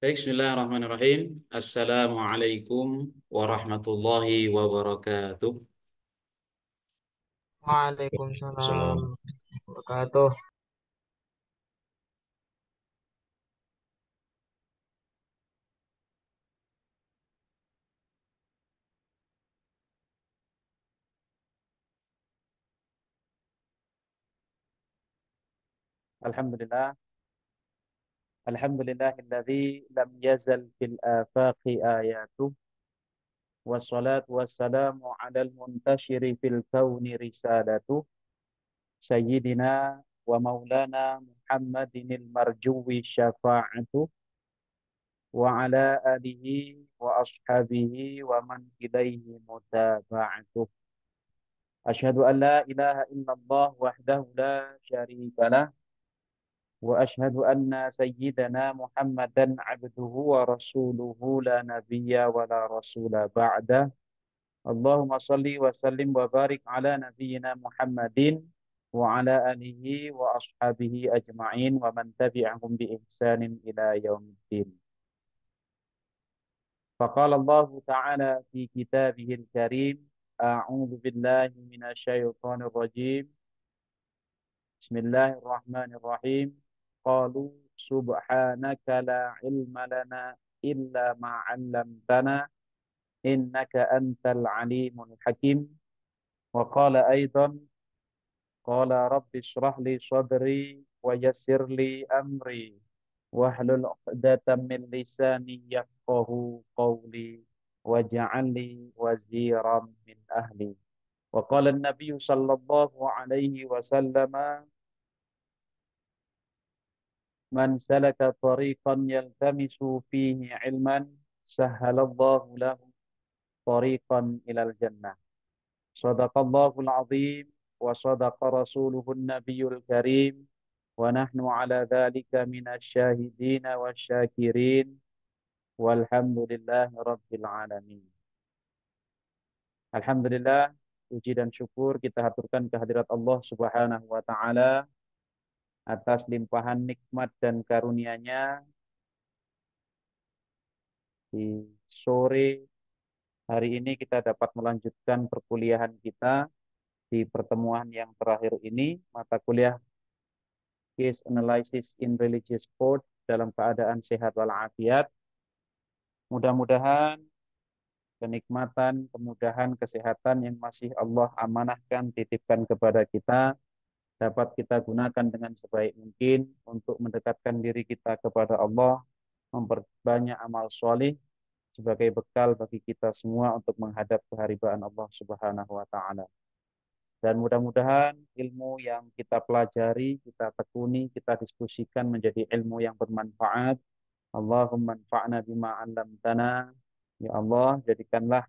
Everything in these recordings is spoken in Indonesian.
Baik, bismillahirrahmanirrahim. Assalamualaikum warahmatullahi wabarakatuh. Waalaikumsalam Salam. warahmatullahi wabarakatuh. Alhamdulillah, alhamdulillahilladzi lam yazal fil afaqi ayatuh wassalatu wassalamu alal muntashiri fil kauni risalatuh sayyidina wa maulana Muhammadinil marjuwi syafa'atuh wa ala alihi wa ashabihi wa man ilaihi mutaba'atuh. Asyhadu an la ilaha illallah wahdahu la syarika lah وأشهد أن سيدنا محمدا عبده ورسوله لا نبي ولا رسول بعده اللهم صل وسلم وبارك على نبينا محمد وعلى آله وأصحابه أجمعين ومن تبعهم بإحسان إلى يوم الدين. فقال الله تعالى في كتابه الكريم: أعوذ بالله من الشيطان الرجيم. بسم الله الرحمن الرحيم. قالوا سبحانك لا علم لنا إلا ما علمتنا إنك أنت العليم الحكيم. وقال أيضا: قال رب اشرح لي صدري ويسر لي أمري واحلل عقدة من لساني يفقه قولي واجعل لي وزيرا من أهلي. وقال النبي صلى الله عليه وسلم: من سلك طريقا يلتمس فيه علما سهل الله له طريقا إلى الجنة. صدق الله العظيم وصدق رسوله النبي الكريم ونحن على ذلك من الشاهدين والشاكرين والحمد لله رب العالمين. Alhamdulillah, puji dan syukur kita haturkan kehadirat Allah Subhanahu wa taala atas limpahan nikmat dan karunia-Nya di sore hari ini kita dapat melanjutkan perkuliahan kita di pertemuan yang terakhir ini, mata kuliah Case Analysis in Religious Sport dalam keadaan sehat walafiat. Mudah-mudahan kenikmatan, kemudahan, kesehatan yang masih Allah amanahkan, titipkan kepada kita, dapat kita gunakan dengan sebaik mungkin untuk mendekatkan diri kita kepada Allah, memperbanyak amal solih sebagai bekal bagi kita semua untuk menghadap keharibaan Allah Subhanahu wa taala. Dan mudah-mudahan ilmu yang kita pelajari, kita tekuni, kita diskusikan menjadi ilmu yang bermanfaat. Allahumma anfa'na bima 'allamtana. Ya Allah, jadikanlah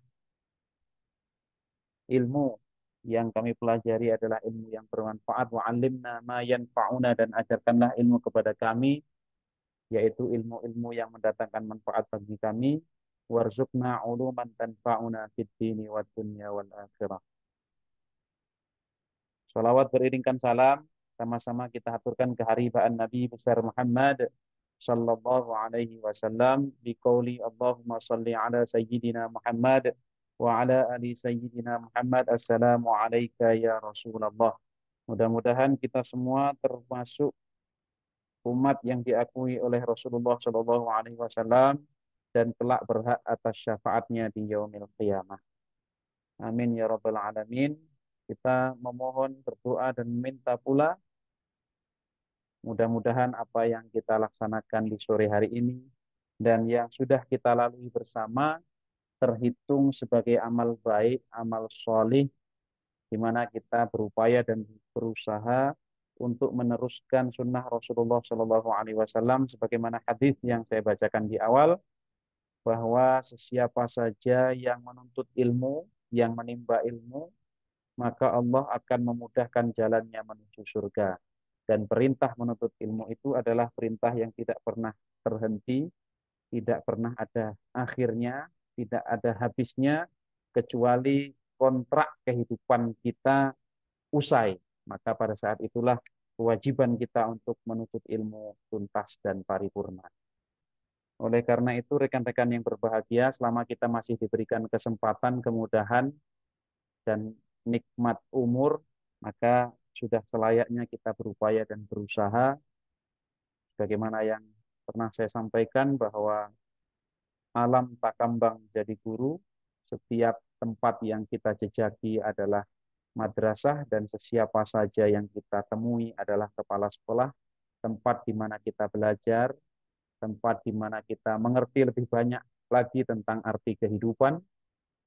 ilmu yang kami pelajari adalah ilmu yang bermanfaat. Wa 'allimna ma yanfa'una, dan ajarkanlah ilmu kepada kami, yaitu ilmu-ilmu yang mendatangkan manfaat bagi kami. Warzuqna 'uluman tanfa'una fid dini wad dunya wal akhirah. Salawat beriringkan salam, sama-sama kita haturkan keharibaan Nabi besar Muhammad sallallahu alaihi wasallam biqauli Allahumma salli ala sayyidina Muhammad wa ala ali sayyidina Muhammad. Assalamu alayka ya Rasulullah. Mudah-mudahan kita semua termasuk umat yang diakui oleh Rasulullah sallallahu alaihi wasallam dan kelak berhak atas syafaatnya di yaumil qiyamah. Amin ya rabbal alamin. Kita memohon, berdoa dan meminta pula mudah-mudahan apa yang kita laksanakan di sore hari ini dan yang sudah kita lalui bersama terhitung sebagai amal baik, amal solih, di mana kita berupaya dan berusaha untuk meneruskan sunnah Rasulullah Shallallahu Alaihi Wasallam, sebagaimana hadis yang saya bacakan di awal, bahwa sesiapa saja yang menuntut ilmu, yang menimba ilmu, maka Allah akan memudahkan jalannya menuju surga. Dan perintah menuntut ilmu itu adalah perintah yang tidak pernah terhenti, tidak pernah ada akhirnya, tidak ada habisnya, kecuali kontrak kehidupan kita usai. Maka pada saat itulah kewajiban kita untuk menuntut ilmu tuntas dan paripurna. Oleh karena itu, rekan-rekan yang berbahagia, selama kita masih diberikan kesempatan, kemudahan, dan nikmat umur, maka sudah selayaknya kita berupaya dan berusaha. Bagaimana yang pernah saya sampaikan bahwa alam tak kambang jadi guru, setiap tempat yang kita jejaki adalah madrasah dan sesiapa saja yang kita temui adalah kepala sekolah, tempat di mana kita belajar, tempat di mana kita mengerti lebih banyak lagi tentang arti kehidupan,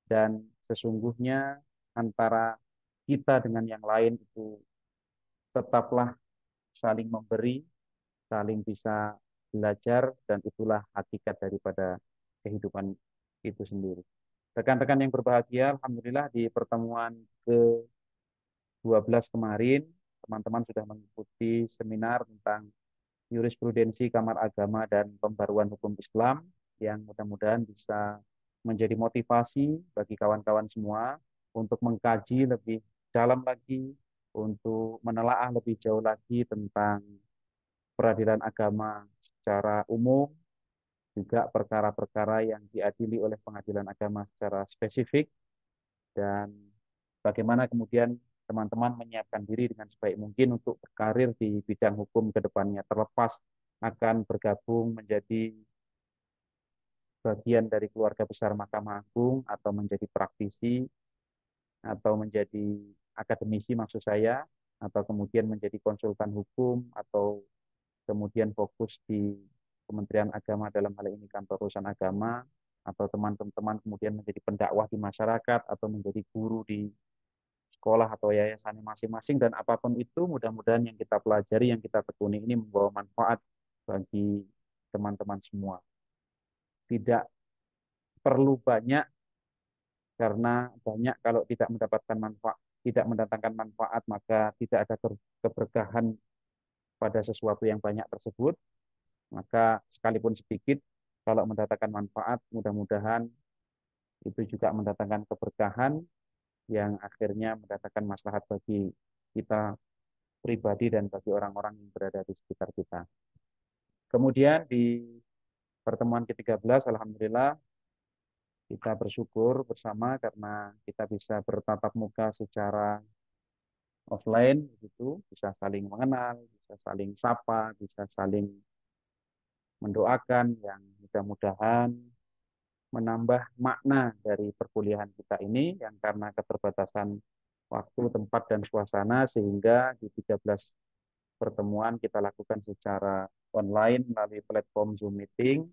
dan sesungguhnya antara kita dengan yang lain itu tetaplah saling memberi, saling bisa belajar, dan itulah hakikat daripada kehidupan itu sendiri. Rekan-rekan yang berbahagia, Alhamdulillah di pertemuan ke-12 kemarin, teman-teman sudah mengikuti seminar tentang jurisprudensi Kamar Agama dan Pembaruan Hukum Islam, yang mudah-mudahan bisa menjadi motivasi bagi kawan-kawan semua untuk mengkaji lebih dalam lagi, untuk menelaah lebih jauh lagi tentang peradilan agama secara umum, juga perkara-perkara yang diadili oleh pengadilan agama secara spesifik, dan bagaimana kemudian teman-teman menyiapkan diri dengan sebaik mungkin untuk berkarir di bidang hukum ke depannya, terlepas akan bergabung menjadi bagian dari keluarga besar Mahkamah Agung, atau menjadi praktisi, atau menjadi akademisi maksud saya, atau kemudian menjadi konsultan hukum, atau kemudian fokus di Kementerian Agama dalam hal ini kantor urusan agama, atau teman-teman kemudian menjadi pendakwah di masyarakat, atau menjadi guru di sekolah atau yayasan masing-masing, dan apapun itu mudah-mudahan yang kita pelajari, yang kita tekuni ini membawa manfaat bagi teman-teman semua. Tidak perlu banyak, karena banyak kalau tidak mendapatkan manfaat, tidak mendatangkan manfaat, maka tidak ada keberkahan pada sesuatu yang banyak tersebut. Maka sekalipun sedikit, kalau mendatangkan manfaat, mudah-mudahan itu juga mendatangkan keberkahan yang akhirnya mendatangkan maslahat bagi kita pribadi dan bagi orang-orang yang berada di sekitar kita. Kemudian di pertemuan ke-13, Alhamdulillah, kita bersyukur bersama karena kita bisa bertatap muka secara offline, gitu, bisa saling mengenal, bisa saling sapa, bisa saling mendoakan, yang mudah-mudahan menambah makna dari perkuliahan kita ini, yang karena keterbatasan waktu, tempat, dan suasana, sehingga di 13 pertemuan kita lakukan secara online melalui platform Zoom Meeting,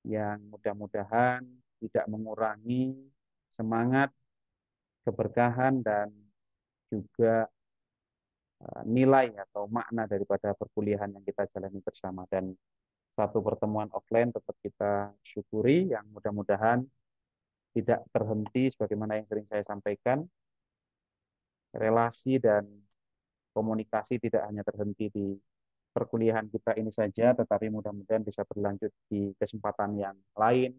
yang mudah-mudahan tidak mengurangi semangat, keberkahan, dan juga nilai atau makna daripada perkuliahan yang kita jalani bersama. Dan satu pertemuan offline tetap kita syukuri, yang mudah-mudahan tidak terhenti sebagaimana yang sering saya sampaikan, relasi dan komunikasi tidak hanya terhenti di perkuliahan kita ini saja, tetapi mudah-mudahan bisa berlanjut di kesempatan yang lain,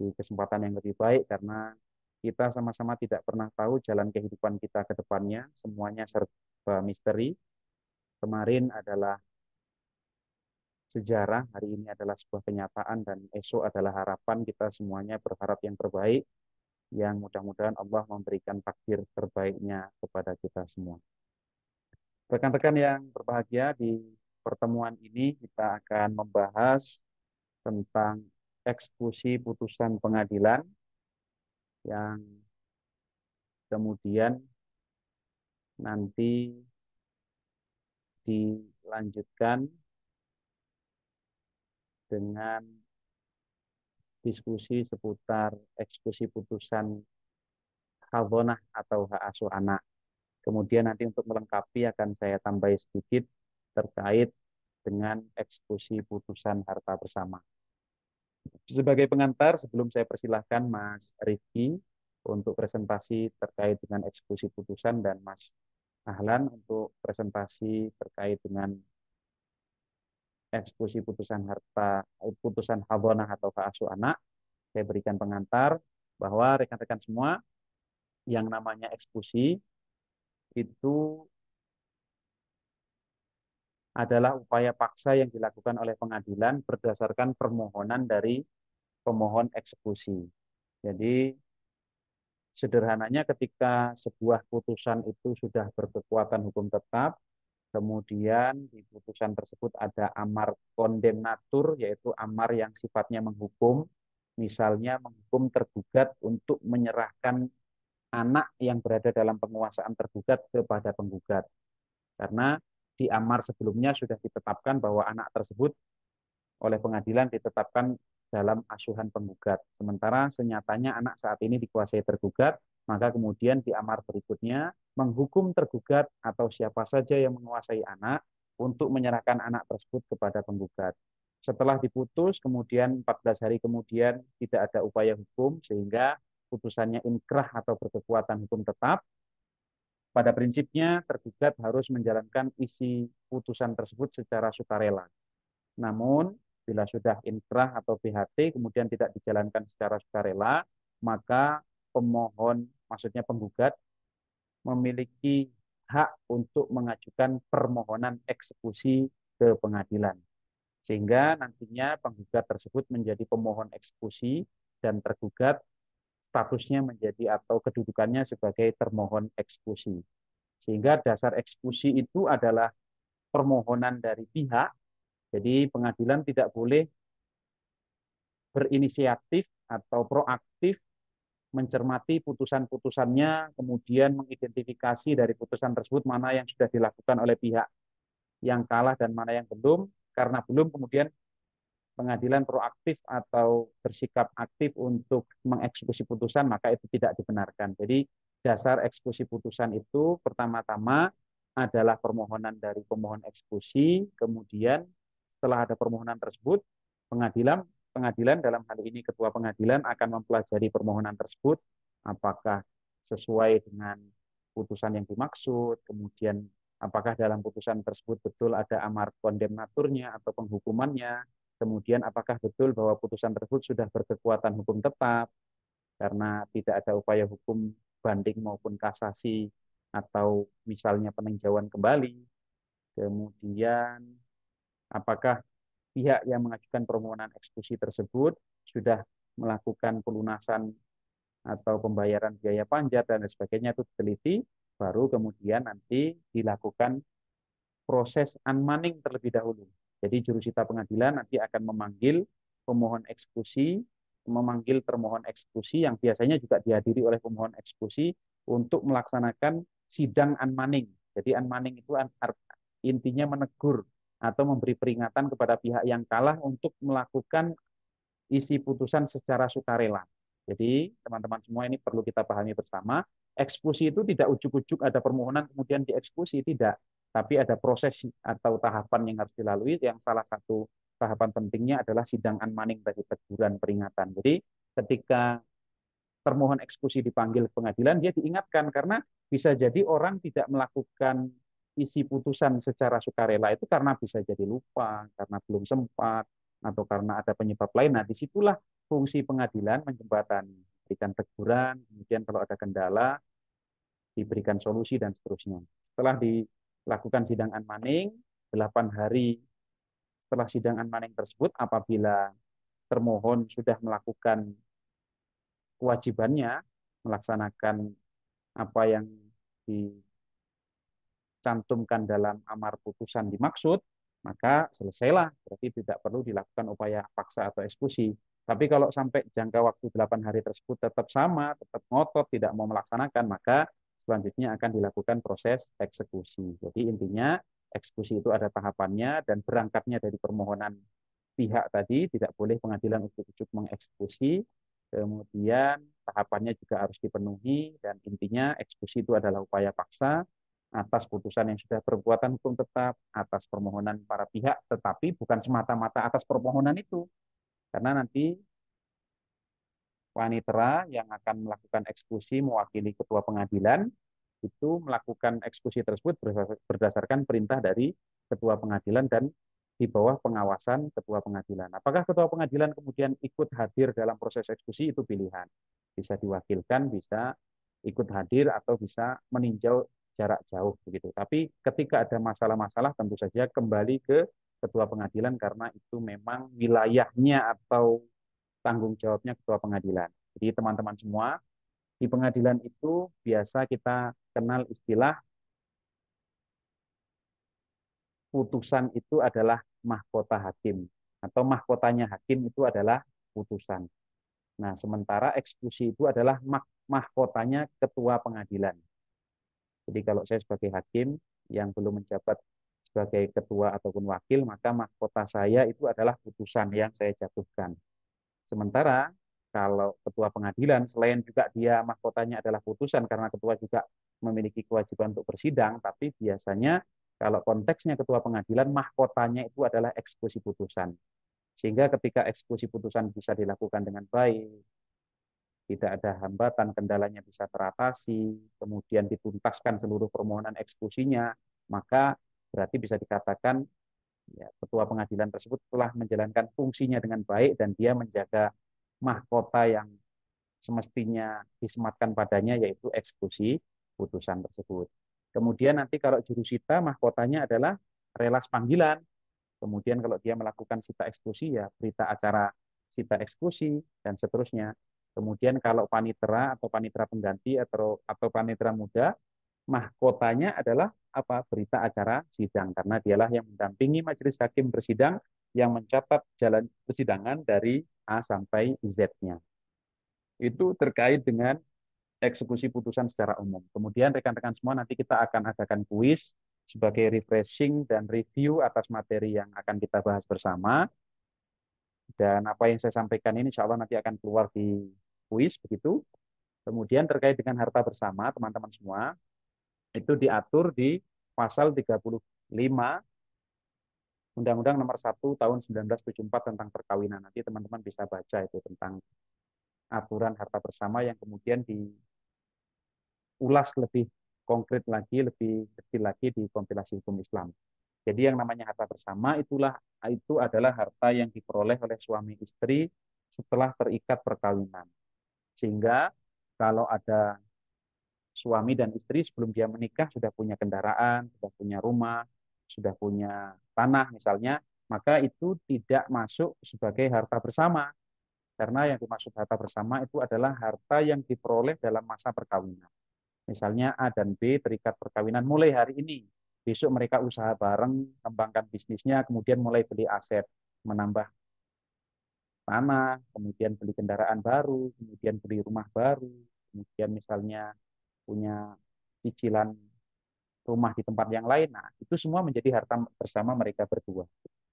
di kesempatan yang lebih baik, karena kita sama-sama tidak pernah tahu jalan kehidupan kita ke depannya, semuanya serba misteri. Kemarin adalah sejarah, hari ini adalah sebuah kenyataan, dan esok adalah harapan. Kita semuanya berharap yang terbaik, yang mudah-mudahan Allah memberikan takdir terbaiknya kepada kita semua. Rekan-rekan yang berbahagia, di pertemuan ini kita akan membahas tentang eksekusi putusan pengadilan, yang kemudian nanti dilanjutkan dengan diskusi seputar eksekusi putusan hadonah atau hak asuh anak. Kemudian nanti untuk melengkapi akan saya tambah sedikit terkait dengan eksekusi putusan harta bersama. Sebagai pengantar, sebelum saya persilahkan Mas Rifki untuk presentasi terkait dengan eksekusi putusan, dan Mas Ahlan untuk presentasi terkait dengan eksekusi putusan hadonah atau hak asuh anak, saya berikan pengantar bahwa rekan-rekan semua, yang namanya eksekusi itu adalah upaya paksa yang dilakukan oleh pengadilan berdasarkan permohonan dari pemohon eksekusi. Jadi sederhananya ketika sebuah putusan itu sudah berkekuatan hukum tetap, kemudian di putusan tersebut ada amar kondemnatur, yaitu amar yang sifatnya menghukum, misalnya menghukum tergugat untuk menyerahkan anak yang berada dalam penguasaan tergugat kepada penggugat. Karena di amar sebelumnya sudah ditetapkan bahwa anak tersebut oleh pengadilan ditetapkan dalam asuhan penggugat. Sementara senyatanya anak saat ini dikuasai tergugat, maka kemudian di amar berikutnya menghukum tergugat atau siapa saja yang menguasai anak untuk menyerahkan anak tersebut kepada penggugat. Setelah diputus, kemudian 14 hari kemudian tidak ada upaya hukum sehingga putusannya inkrah atau berkekuatan hukum tetap. Pada prinsipnya tergugat harus menjalankan isi putusan tersebut secara sukarela. Namun, bila sudah inkrah atau BHT kemudian tidak dijalankan secara sukarela, maka pemohon, maksudnya penggugat, memiliki hak untuk mengajukan permohonan eksekusi ke pengadilan. Sehingga nantinya penggugat tersebut menjadi pemohon eksekusi dan tergugat statusnya menjadi atau kedudukannya sebagai termohon eksekusi. Sehingga dasar eksekusi itu adalah permohonan dari pihak. Jadi pengadilan tidak boleh berinisiatif atau proaktif mencermati putusan-putusannya, kemudian mengidentifikasi dari putusan tersebut mana yang sudah dilakukan oleh pihak yang kalah dan mana yang belum, karena belum kemudian pengadilan proaktif atau bersikap aktif untuk mengeksekusi putusan, maka itu tidak dibenarkan. Jadi dasar eksekusi putusan itu pertama-tama adalah permohonan dari pemohon eksekusi, kemudian setelah ada permohonan tersebut, pengadilan pengadilan dalam hal ini ketua pengadilan akan mempelajari permohonan tersebut, apakah sesuai dengan putusan yang dimaksud, kemudian apakah dalam putusan tersebut betul ada amar kondemnaturnya atau penghukumannya, kemudian apakah betul bahwa putusan tersebut sudah berkekuatan hukum tetap, karena tidak ada upaya hukum banding maupun kasasi atau misalnya peninjauan kembali. Kemudian apakah pihak yang mengajukan permohonan eksekusi tersebut sudah melakukan pelunasan atau pembayaran biaya panjat dan sebagainya, itu diteliti, baru kemudian nanti dilakukan proses unmanning terlebih dahulu. Jadi jurusita pengadilan nanti akan memanggil pemohon eksekusi, memanggil termohon eksekusi yang biasanya juga dihadiri oleh pemohon eksekusi untuk melaksanakan sidang unmanning. Jadi unmanning itu intinya menegur atau memberi peringatan kepada pihak yang kalah untuk melakukan isi putusan secara sukarela. Jadi teman-teman semua ini perlu kita pahami bersama, eksekusi itu tidak ujuk-ujuk ada permohonan kemudian dieksekusi, tidak. Tapi ada proses atau tahapan yang harus dilalui, yang salah satu tahapan pentingnya adalah sidang unmanning bagi teguran peringatan. Jadi ketika termohon eksekusi dipanggil pengadilan, dia diingatkan karena bisa jadi orang tidak melakukan isi putusan secara sukarela itu karena bisa jadi lupa, karena belum sempat, atau karena ada penyebab lain. Nah, disitulah fungsi pengadilan menjembatani, berikan teguran, kemudian kalau ada kendala, diberikan solusi, dan seterusnya. Setelah dilakukan sidang unmanning, 8 hari setelah sidang unmanning tersebut, apabila termohon sudah melakukan kewajibannya, melaksanakan apa yang dicantumkan dalam amar putusan dimaksud, maka selesailah. Berarti tidak perlu dilakukan upaya paksa atau eksekusi. Tapi kalau sampai jangka waktu 8 hari tersebut tetap sama, tetap ngotot, tidak mau melaksanakan, maka selanjutnya akan dilakukan proses eksekusi. Jadi intinya eksekusi itu ada tahapannya dan berangkatnya dari permohonan pihak tadi, tidak boleh pengadilan ujuk-ujuk mengeksekusi. Kemudian tahapannya juga harus dipenuhi dan intinya eksekusi itu adalah upaya paksa atas putusan yang sudah berkekuatan hukum tetap, atas permohonan para pihak, tetapi bukan semata-mata atas permohonan itu. Karena nanti panitera yang akan melakukan eksekusi mewakili ketua pengadilan itu melakukan eksekusi tersebut berdasarkan perintah dari ketua pengadilan dan di bawah pengawasan ketua pengadilan. Apakah ketua pengadilan kemudian ikut hadir dalam proses eksekusi, itu pilihan. Bisa diwakilkan, bisa ikut hadir, atau bisa meninjau jarak jauh begitu. Tapi ketika ada masalah-masalah tentu saja kembali ke ketua pengadilan karena itu memang wilayahnya atau tanggung jawabnya ketua pengadilan. Jadi teman-teman semua, di pengadilan itu biasa kita kenal istilah putusan itu adalah mahkota hakim atau mahkotanya hakim itu adalah putusan. Nah, sementara eksekusi itu adalah mahkotanya ketua pengadilan. Jadi kalau saya sebagai hakim yang belum menjabat sebagai ketua ataupun wakil, maka mahkota saya itu adalah putusan yang saya jatuhkan. Sementara kalau ketua pengadilan, selain juga dia mahkotanya adalah putusan, karena ketua juga memiliki kewajiban untuk bersidang, tapi biasanya kalau konteksnya ketua pengadilan, mahkotanya itu adalah eksekusi putusan. Sehingga ketika eksekusi putusan bisa dilakukan dengan baik, tidak ada hambatan, kendalanya bisa teratasi, kemudian dituntaskan seluruh permohonan eksekusinya, maka berarti bisa dikatakan ya, ketua pengadilan tersebut telah menjalankan fungsinya dengan baik dan dia menjaga mahkota yang semestinya disematkan padanya, yaitu eksekusi putusan tersebut. Kemudian nanti kalau jurusita, mahkotanya adalah relas panggilan. Kemudian kalau dia melakukan sita eksekusi, ya berita acara sita eksekusi, dan seterusnya. Kemudian kalau panitera atau panitera pengganti atau panitera muda, mahkotanya adalah apa? Berita acara sidang, karena dialah yang mendampingi majelis hakim bersidang yang mencatat jalan persidangan dari A sampai Z-nya. Itu terkait dengan eksekusi putusan secara umum. Kemudian rekan-rekan semua nanti kita akan adakan kuis sebagai refreshing dan review atas materi yang akan kita bahas bersama. Dan apa yang saya sampaikan ini insya Allah nanti akan keluar di kuis begitu. Kemudian terkait dengan harta bersama, teman-teman semua, itu diatur di pasal 35 Undang-Undang Nomor 1 Tahun 1974 tentang perkawinan. Nanti teman-teman bisa baca itu tentang aturan harta bersama yang kemudian diulas lebih konkret lagi, lebih kecil lagi di kompilasi hukum Islam. Jadi yang namanya harta bersama itu adalah harta yang diperoleh oleh suami istri setelah terikat perkawinan. Sehingga kalau ada suami dan istri sebelum dia menikah sudah punya kendaraan, sudah punya rumah, sudah punya tanah misalnya, maka itu tidak masuk sebagai harta bersama. Karena yang dimaksud harta bersama itu adalah harta yang diperoleh dalam masa perkawinan. Misalnya A dan B terikat perkawinan mulai hari ini. Besok mereka usaha bareng, kembangkan bisnisnya, kemudian mulai beli aset, menambah tanah, kemudian beli kendaraan baru, kemudian beli rumah baru, kemudian misalnya punya cicilan rumah di tempat yang lain. Nah, itu semua menjadi harta bersama mereka berdua.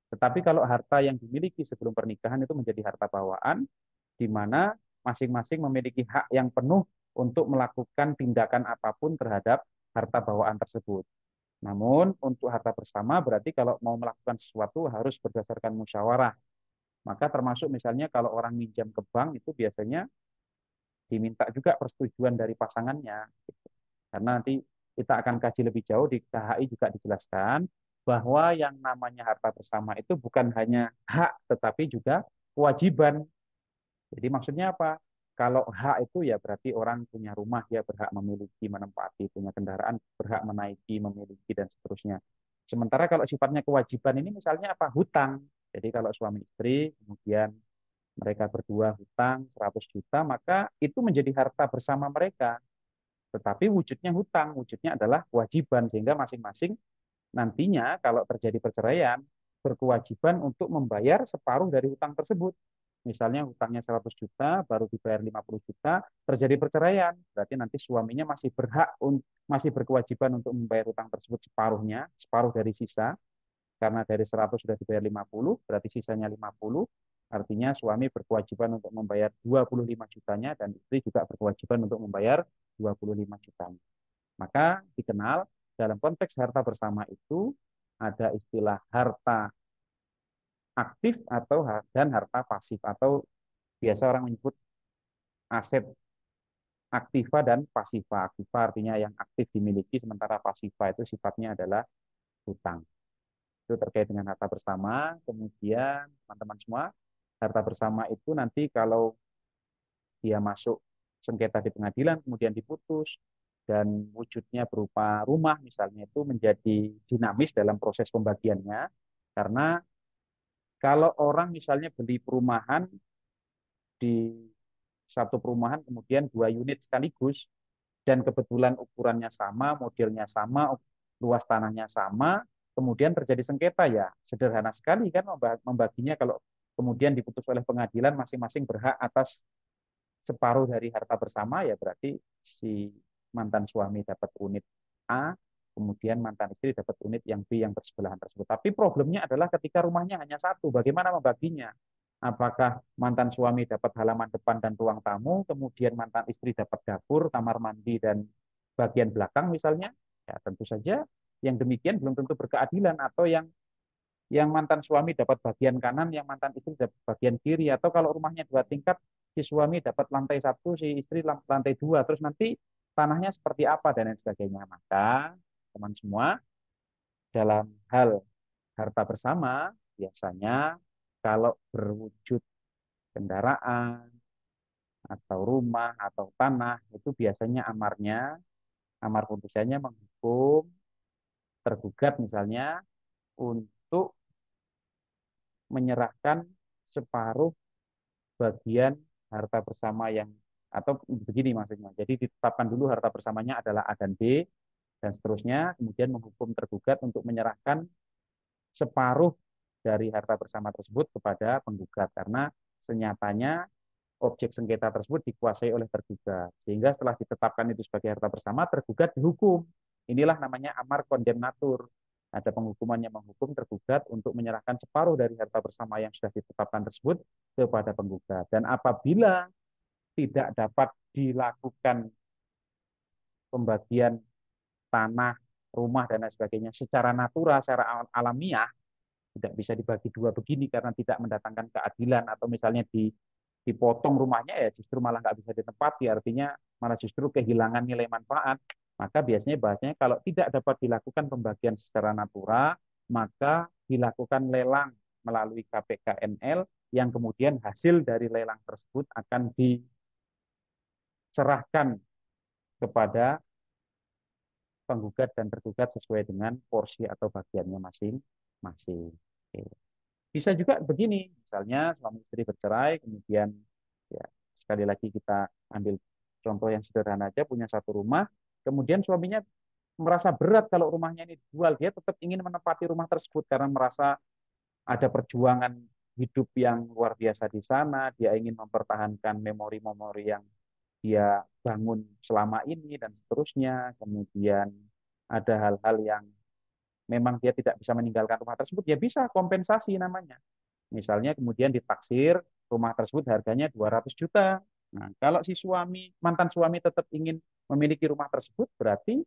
Tetapi kalau harta yang dimiliki sebelum pernikahan itu menjadi harta bawaan, di mana masing-masing memiliki hak yang penuh untuk melakukan tindakan apapun terhadap harta bawaan tersebut. Namun untuk harta bersama berarti kalau mau melakukan sesuatu harus berdasarkan musyawarah. Maka termasuk misalnya kalau orang minjam ke bank itu biasanya diminta juga persetujuan dari pasangannya. Karena nanti kita akan kaji lebih jauh di KHI juga dijelaskan bahwa yang namanya harta bersama itu bukan hanya hak tetapi juga kewajiban. Jadi maksudnya apa? Kalau hak itu ya berarti orang punya rumah dia berhak memiliki, menempati, punya kendaraan berhak menaiki, memiliki dan seterusnya. Sementara kalau sifatnya kewajiban ini misalnya apa? Hutang. Jadi kalau suami istri kemudian mereka berdua hutang 100 juta, maka itu menjadi harta bersama mereka. Tetapi wujudnya hutang, wujudnya adalah kewajiban sehingga masing-masing nantinya kalau terjadi perceraian berkewajiban untuk membayar separuh dari hutang tersebut. Misalnya hutangnya 100 juta, baru dibayar 50 juta, terjadi perceraian. Berarti nanti suaminya masih berkewajiban untuk membayar hutang tersebut separuhnya, separuh dari sisa. Karena dari 100 sudah dibayar 50, berarti sisanya 50. Artinya suami berkewajiban untuk membayar 25 jutanya dan istri juga berkewajiban untuk membayar 25 jutanya. Maka dikenal dalam konteks harta bersama itu ada istilah harta aktif dan harta pasif atau biasa orang menyebut aset aktiva dan pasifa. Aktiva artinya yang aktif dimiliki sementara pasifa itu sifatnya adalah hutang. Itu terkait dengan harta bersama. Kemudian teman-teman semua, harta bersama itu nanti kalau dia masuk sengketa di pengadilan kemudian diputus, dan wujudnya berupa rumah misalnya itu menjadi dinamis dalam proses pembagiannya. Karena kalau orang misalnya beli perumahan di satu perumahan kemudian 2 unit sekaligus dan kebetulan ukurannya sama, modelnya sama, luas tanahnya sama, kemudian terjadi sengketa ya sederhana sekali kan membaginya kalau kemudian diputus oleh pengadilan masing-masing berhak atas separuh dari harta bersama ya berarti si mantan suami dapat unit A, kemudian mantan istri dapat unit yang B yang bersebelahan tersebut. Tapi problemnya adalah ketika rumahnya hanya satu, bagaimana membaginya? Apakah mantan suami dapat halaman depan dan ruang tamu, kemudian mantan istri dapat dapur, kamar mandi, dan bagian belakang misalnya? Ya tentu saja yang demikian belum tentu berkeadilan, atau yang mantan suami dapat bagian kanan, yang mantan istri dapat bagian kiri, atau kalau rumahnya 2 tingkat, si suami dapat lantai 1, si istri lantai 2, terus nanti tanahnya seperti apa dan lain sebagainya. Maka teman semua, dalam hal harta bersama, biasanya kalau berwujud kendaraan atau rumah atau tanah, itu biasanya amar putusannya menghukum tergugat misalnya untuk menyerahkan separuh bagian harta bersama yang atau begini maksudnya. Jadi ditetapkan dulu harta bersamanya adalah A dan B dan seterusnya, kemudian menghukum tergugat untuk menyerahkan separuh dari harta bersama tersebut kepada penggugat karena senyatanya objek sengketa tersebut dikuasai oleh tergugat. Sehingga setelah ditetapkan itu sebagai harta bersama, tergugat dihukum. Inilah namanya amar kondemnatur. Ada penghukuman yang menghukum tergugat untuk menyerahkan separuh dari harta bersama yang sudah ditetapkan tersebut kepada penggugat. Dan apabila tidak dapat dilakukan pembagian tanah, rumah, dan lain sebagainya secara natural, secara alamiah, tidak bisa dibagi dua begini karena tidak mendatangkan keadilan, atau misalnya dipotong rumahnya ya justru malah nggak bisa ditempati, artinya malah justru kehilangan nilai manfaat. Maka biasanya bahasanya kalau tidak dapat dilakukan pembagian secara natural, maka dilakukan lelang melalui KPKNL yang kemudian hasil dari lelang tersebut akan diserahkan kepada penggugat dan tergugat sesuai dengan porsi atau bagiannya masing-masing. Bisa juga begini, misalnya suami istri bercerai, kemudian ya sekali lagi kita ambil contoh yang sederhana aja, punya satu rumah, kemudian suaminya merasa berat kalau rumahnya ini dijual, dia tetap ingin menempati rumah tersebut karena merasa ada perjuangan hidup yang luar biasa di sana, dia ingin mempertahankan memori-memori yang dia bangun selama ini dan seterusnya, kemudian ada hal-hal yang memang dia tidak bisa meninggalkan rumah tersebut, ya bisa kompensasi namanya. Misalnya kemudian ditaksir rumah tersebut harganya 200 juta. Nah, kalau si mantan suami tetap ingin memiliki rumah tersebut, berarti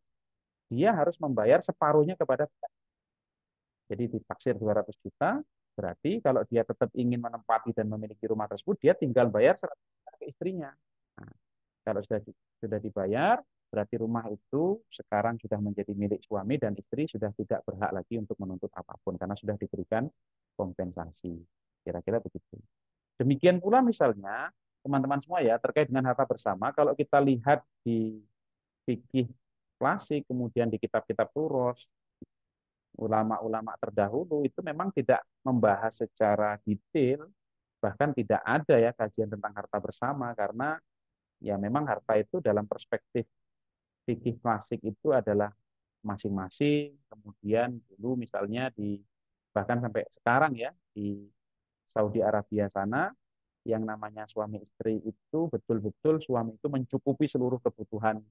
dia harus membayar separuhnya kepada, jadi ditaksir 200 juta, berarti kalau dia tetap ingin menempati dan memiliki rumah tersebut, dia tinggal bayar 100 juta ke istrinya. Nah, kalau sudah dibayar, berarti rumah itu sekarang sudah menjadi milik suami dan istri sudah tidak berhak lagi untuk menuntut apapun karena sudah diberikan kompensasi. Kira-kira begitu. Demikian pula misalnya teman-teman semua ya terkait dengan harta bersama, kalau kita lihat di fikih klasik, kemudian di kitab-kitab Turos, ulama-ulama terdahulu itu memang tidak membahas secara detail, bahkan tidak ada ya kajian tentang harta bersama karena ya memang harta itu dalam perspektif fikih klasik itu adalah masing-masing. Kemudian dulu misalnya bahkan sampai sekarang ya di Saudi Arabia sana yang namanya suami istri itu betul-betul suami itu mencukupi seluruh kebutuhan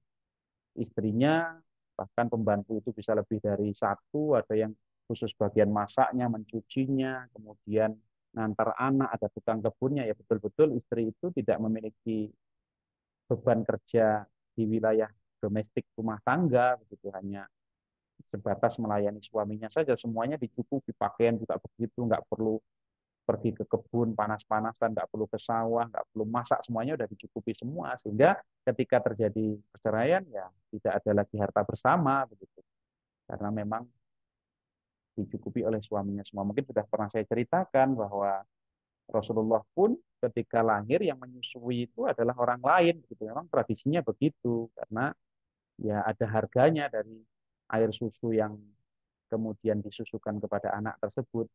istrinya, bahkan pembantu itu bisa lebih dari satu, ada yang khusus bagian masaknya, mencucinya, kemudian ngantar anak, ada tukang kebunnya, ya betul-betul istri itu tidak memiliki beban kerja di wilayah domestik rumah tangga, begitu hanya sebatas melayani suaminya saja, semuanya dicukupi, pakaian juga begitu, nggak perlu pergi ke kebun panas-panasan, nggak perlu ke sawah, nggak perlu masak, semuanya udah dicukupi semua. Sehingga ketika terjadi perceraian, ya tidak ada lagi harta bersama, begitu. Karena memang dicukupi oleh suaminya semua. Mungkin sudah pernah saya ceritakan bahwa Rasulullah pun ketika lahir yang menyusui itu adalah orang lain, begitu. Memang tradisinya begitu, karena ya ada harganya dari air susu yang kemudian disusukan kepada anak tersebut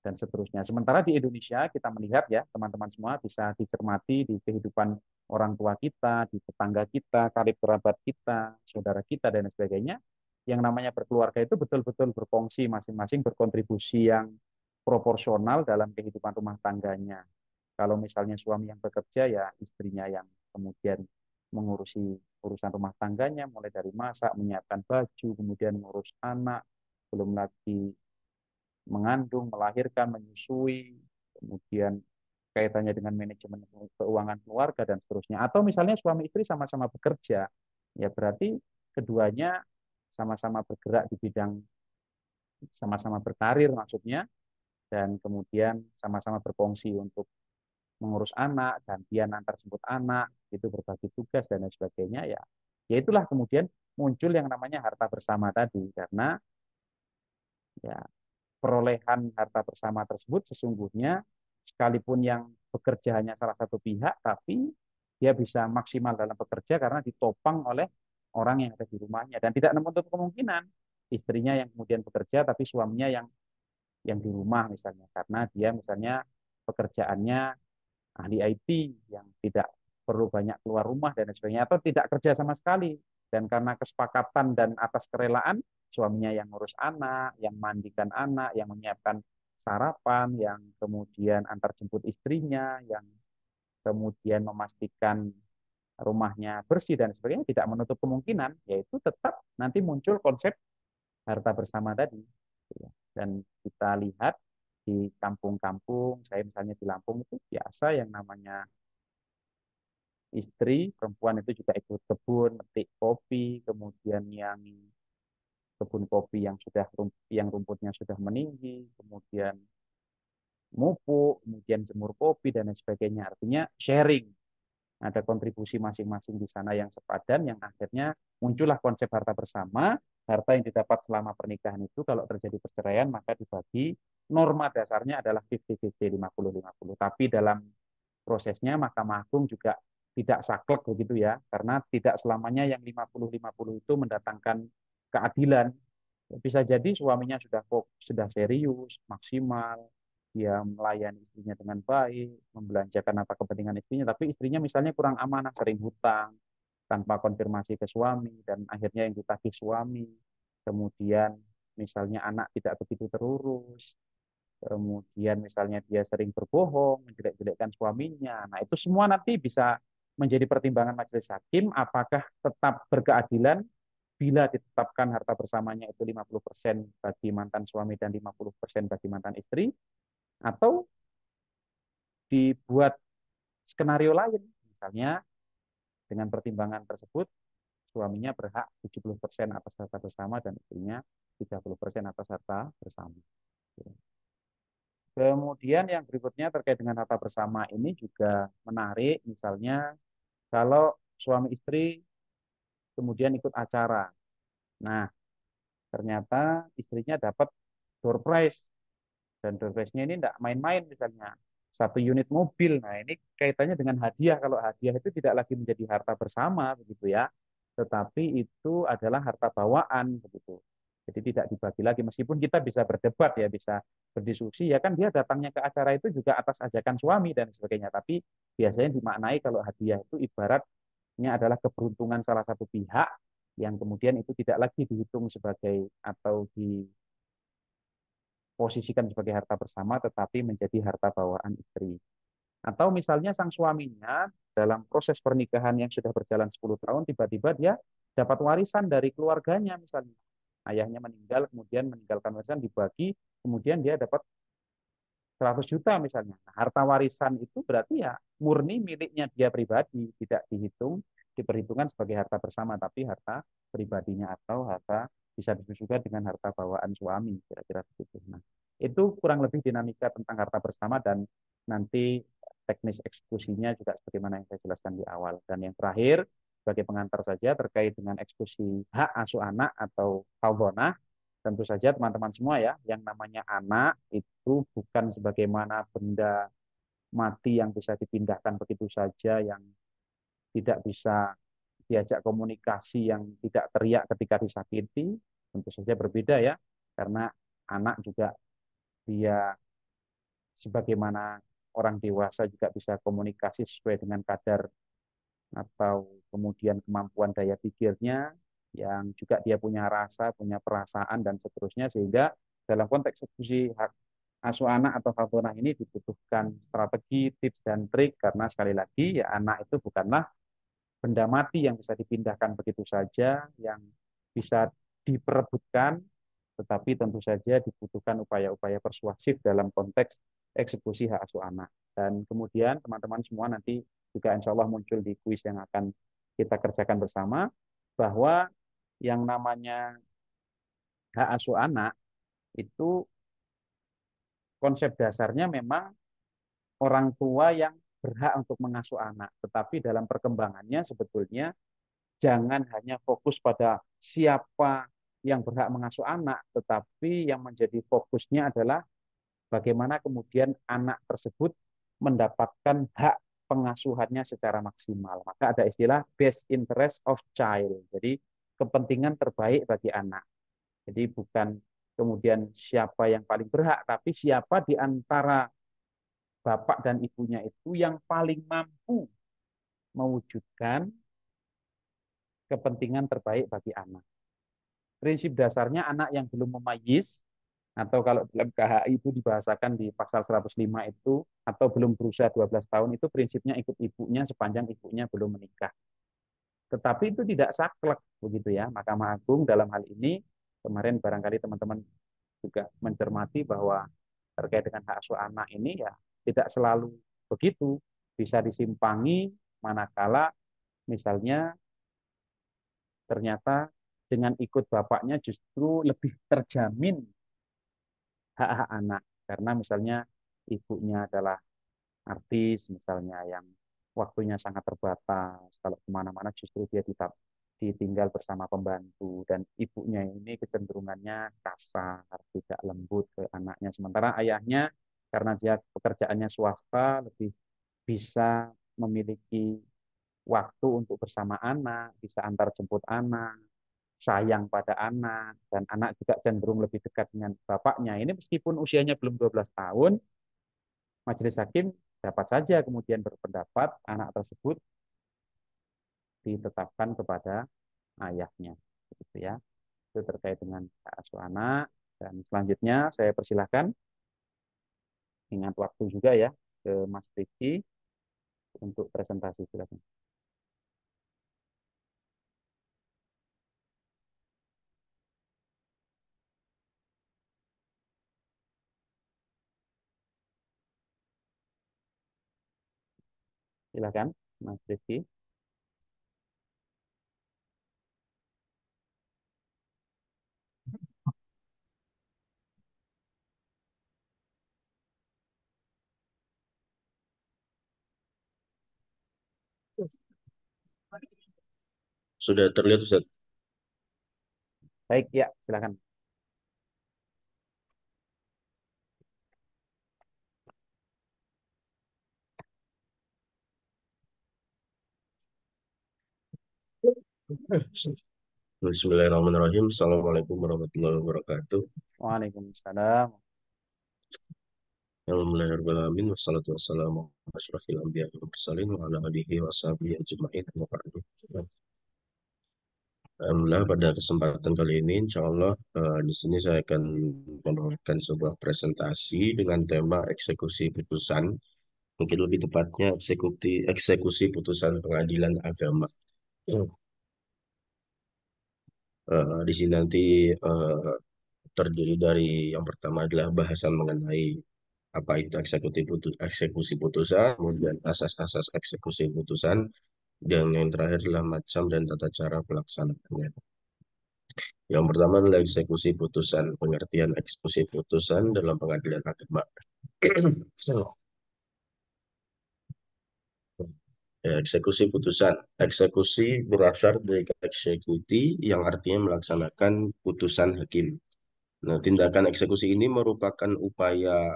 dan seterusnya. Sementara di Indonesia kita melihat ya teman-teman semua bisa dicermati di kehidupan orang tua kita, di tetangga kita, karib kerabat kita, saudara kita dan sebagainya. Yang namanya berkeluarga itu betul-betul berfungsi masing-masing berkontribusi yang proporsional dalam kehidupan rumah tangganya. Kalau misalnya suami yang bekerja ya istrinya yang kemudian mengurusi urusan rumah tangganya mulai dari masak, menyiapkan baju, kemudian ngurus anak, belum lagi mengandung, melahirkan, menyusui, kemudian kaitannya dengan manajemen keuangan keluarga dan seterusnya. Atau misalnya suami istri sama-sama bekerja, ya berarti keduanya sama-sama bergerak di bidang sama-sama berkarir maksudnya dan kemudian sama-sama berfungsi untuk mengurus anak, gantian antar jemput anak, itu berbagi tugas dan lain sebagainya ya. Ya itulah kemudian muncul yang namanya harta bersama tadi karena ya perolehan harta bersama tersebut sesungguhnya sekalipun yang bekerja hanya salah satu pihak, tapi dia bisa maksimal dalam bekerja karena ditopang oleh orang yang ada di rumahnya dan tidak menutup kemungkinan istrinya yang kemudian bekerja tapi suaminya yang di rumah misalnya karena dia misalnya pekerjaannya ahli IT yang tidak perlu banyak keluar rumah dan sebagainya atau tidak kerja sama sekali dan karena kesepakatan dan atas kerelaan suaminya yang ngurus anak, yang mandikan anak, yang menyiapkan sarapan, yang kemudian antar jemput istrinya, yang kemudian memastikan rumahnya bersih dan sebagainya tidak menutup kemungkinan yaitu tetap nanti muncul konsep harta bersama tadi. Dan kita lihat di kampung-kampung, saya misalnya di Lampung itu biasa yang namanya istri perempuan itu juga ikut kebun, metik kopi, kemudian yang kebun kopi yang sudah yang rumputnya sudah meninggi, kemudian mupuk, kemudian jemur kopi dan lain sebagainya. Artinya sharing, ada kontribusi masing-masing di sana yang sepadan, yang akhirnya muncullah konsep harta bersama. Harta yang didapat selama pernikahan itu kalau terjadi perceraian maka dibagi, norma dasarnya adalah 50-50, 50-50. Tapi dalam prosesnya Mahkamah Agung juga tidak saklek begitu ya, karena tidak selamanya yang 50-50 itu mendatangkan keadilan. Bisa jadi suaminya sudah serius, maksimal, dia melayani istrinya dengan baik, membelanjakan apa kepentingan istrinya, tapi istrinya misalnya kurang amanah, sering hutang, tanpa konfirmasi ke suami, dan akhirnya yang ditagih suami. Kemudian misalnya anak tidak begitu terurus, kemudian misalnya dia sering berbohong, menjelek-jelekkan suaminya. Nah, itu semua nanti bisa menjadi pertimbangan majelis hakim apakah tetap berkeadilan bila ditetapkan harta bersamanya itu 50% bagi mantan suami dan 50% bagi mantan istri, atau dibuat skenario lain. Misalnya dengan pertimbangan tersebut suaminya berhak 70% atas harta bersama dan istrinya 30% atas harta bersama. Kemudian yang berikutnya terkait dengan harta bersama ini juga menarik, misalnya kalau suami istri kemudian ikut acara. Nah, ternyata istrinya dapat door prize dan door prize-nya ini tidak main-main misalnya. Satu unit mobil. Nah, ini kaitannya dengan hadiah. Kalau hadiah itu tidak lagi menjadi harta bersama begitu ya, tetapi itu adalah harta bawaan begitu. Jadi tidak dibagi lagi meskipun kita bisa berdebat ya, bisa berdiskusi ya kan dia datangnya ke acara itu juga atas ajakan suami dan sebagainya. Tapi biasanya dimaknai kalau hadiah itu ibaratnya adalah keberuntungan salah satu pihak yang kemudian itu tidak lagi dihitung sebagai atau diposisikan sebagai harta bersama tetapi menjadi harta bawaan istri. Atau misalnya sang suaminya dalam proses pernikahan yang sudah berjalan 10 tahun tiba-tiba dia dapat warisan dari keluarganya misalnya. Ayahnya meninggal kemudian meninggalkan warisan dibagi kemudian dia dapat 100 juta misalnya. Nah, harta warisan itu berarti ya murni miliknya dia pribadi, tidak diperhitungkan sebagai harta bersama, tapi harta pribadinya atau harta bisa disebut juga dengan harta bawaan suami, kira-kira begitu. Nah, itu kurang lebih dinamika tentang harta bersama dan nanti teknis eksekusinya juga sebagaimana yang saya jelaskan di awal. Dan yang terakhir, sebagai pengantar saja terkait dengan eksekusi hak asuh anak atau hawdonah, tentu saja teman-teman semua ya, yang namanya anak itu bukan sebagaimana benda mati yang bisa dipindahkan begitu saja, yang tidak bisa diajak komunikasi yang tidak teriak ketika disakiti, tentu saja berbeda ya, karena anak juga dia sebagaimana orang dewasa juga bisa komunikasi sesuai dengan kadar atau kemudian kemampuan daya pikirnya, yang juga dia punya rasa, punya perasaan, dan seterusnya, sehingga dalam konteks eksekusi hak asuh anak atau hak ini dibutuhkan strategi, tips, dan trik, karena sekali lagi ya anak itu bukanlah benda mati yang bisa dipindahkan begitu saja, yang bisa diperebutkan, tetapi tentu saja dibutuhkan upaya-upaya persuasif dalam konteks eksekusi hak asuh anak. Dan kemudian teman-teman semua nanti juga insya Allah muncul di kuis yang akan kita kerjakan bersama, bahwa yang namanya hak asuh anak itu konsep dasarnya memang orang tua yang berhak untuk mengasuh anak. Tetapi dalam perkembangannya sebetulnya jangan hanya fokus pada siapa yang berhak mengasuh anak, tetapi yang menjadi fokusnya adalah bagaimana kemudian anak tersebut mendapatkan hak pengasuhannya secara maksimal. Maka ada istilah best interest of child. Jadi kepentingan terbaik bagi anak. Jadi bukan kemudian siapa yang paling berhak, tapi siapa di antara bapak dan ibunya itu yang paling mampu mewujudkan kepentingan terbaik bagi anak. Prinsip dasarnya anak yang belum memayis, atau kalau dalam KHI itu dibahasakan di pasal 105 itu, atau belum berusia 12 tahun, itu prinsipnya ikut ibunya sepanjang ibunya belum menikah. Tetapi itu tidak saklek begitu ya. Mahkamah Agung dalam hal ini kemarin barangkali teman-teman juga mencermati bahwa terkait dengan hak asuh anak ini ya tidak selalu begitu, bisa disimpangi manakala misalnya ternyata dengan ikut bapaknya justru lebih terjamin hak-hak anak, karena misalnya ibunya adalah artis misalnya yang waktunya sangat terbatas, kalau kemana-mana justru dia tetap ditinggal bersama pembantu, dan ibunya ini kecenderungannya kasar, tidak lembut ke anaknya, sementara ayahnya karena dia pekerjaannya swasta lebih bisa memiliki waktu untuk bersama anak, bisa antar jemput anak, sayang pada anak, dan anak juga cenderung lebih dekat dengan bapaknya. Ini meskipun usianya belum 12 tahun, majelis hakim dapat saja kemudian berpendapat anak tersebut ditetapkan kepada ayahnya. Gitu ya. Itu terkait dengan hak asuh anak. Dan selanjutnya saya persilahkan, ingat waktu juga ya, ke Mas Riki untuk presentasi. Silakan. Silakan, Mas Riki. Sudah terlihat Ustaz? Baik, ya, silakan. Bismillahirrahmanirrahim. Assalamualaikum warahmatullahi wabarakatuh. Waalaikumsalam. Alhamdulillahirrahmanirrahim. Wassalatu wassalamu ala asyrafil anbiya wal mursalin wa ala alihi wa sahbihi ajma'in. Alhamdulillah, pada kesempatan kali ini insya Allah di sini saya akan membawakan sebuah presentasi dengan tema eksekusi putusan, mungkin lebih tepatnya eksekusi putusan pengadilan agama. Di sini nanti terdiri dari yang pertama adalah bahasan mengenai apa itu eksekusi putusan, kemudian asas-asas eksekusi putusan, dan yang terakhir adalah macam dan tata cara pelaksanaannya. Yang pertama adalah eksekusi putusan, pengertian eksekusi putusan dalam pengadilan agama. Ya, eksekusi putusan. Eksekusi berasal dari kata eksekuti yang artinya melaksanakan putusan hakim. Nah, tindakan eksekusi ini merupakan upaya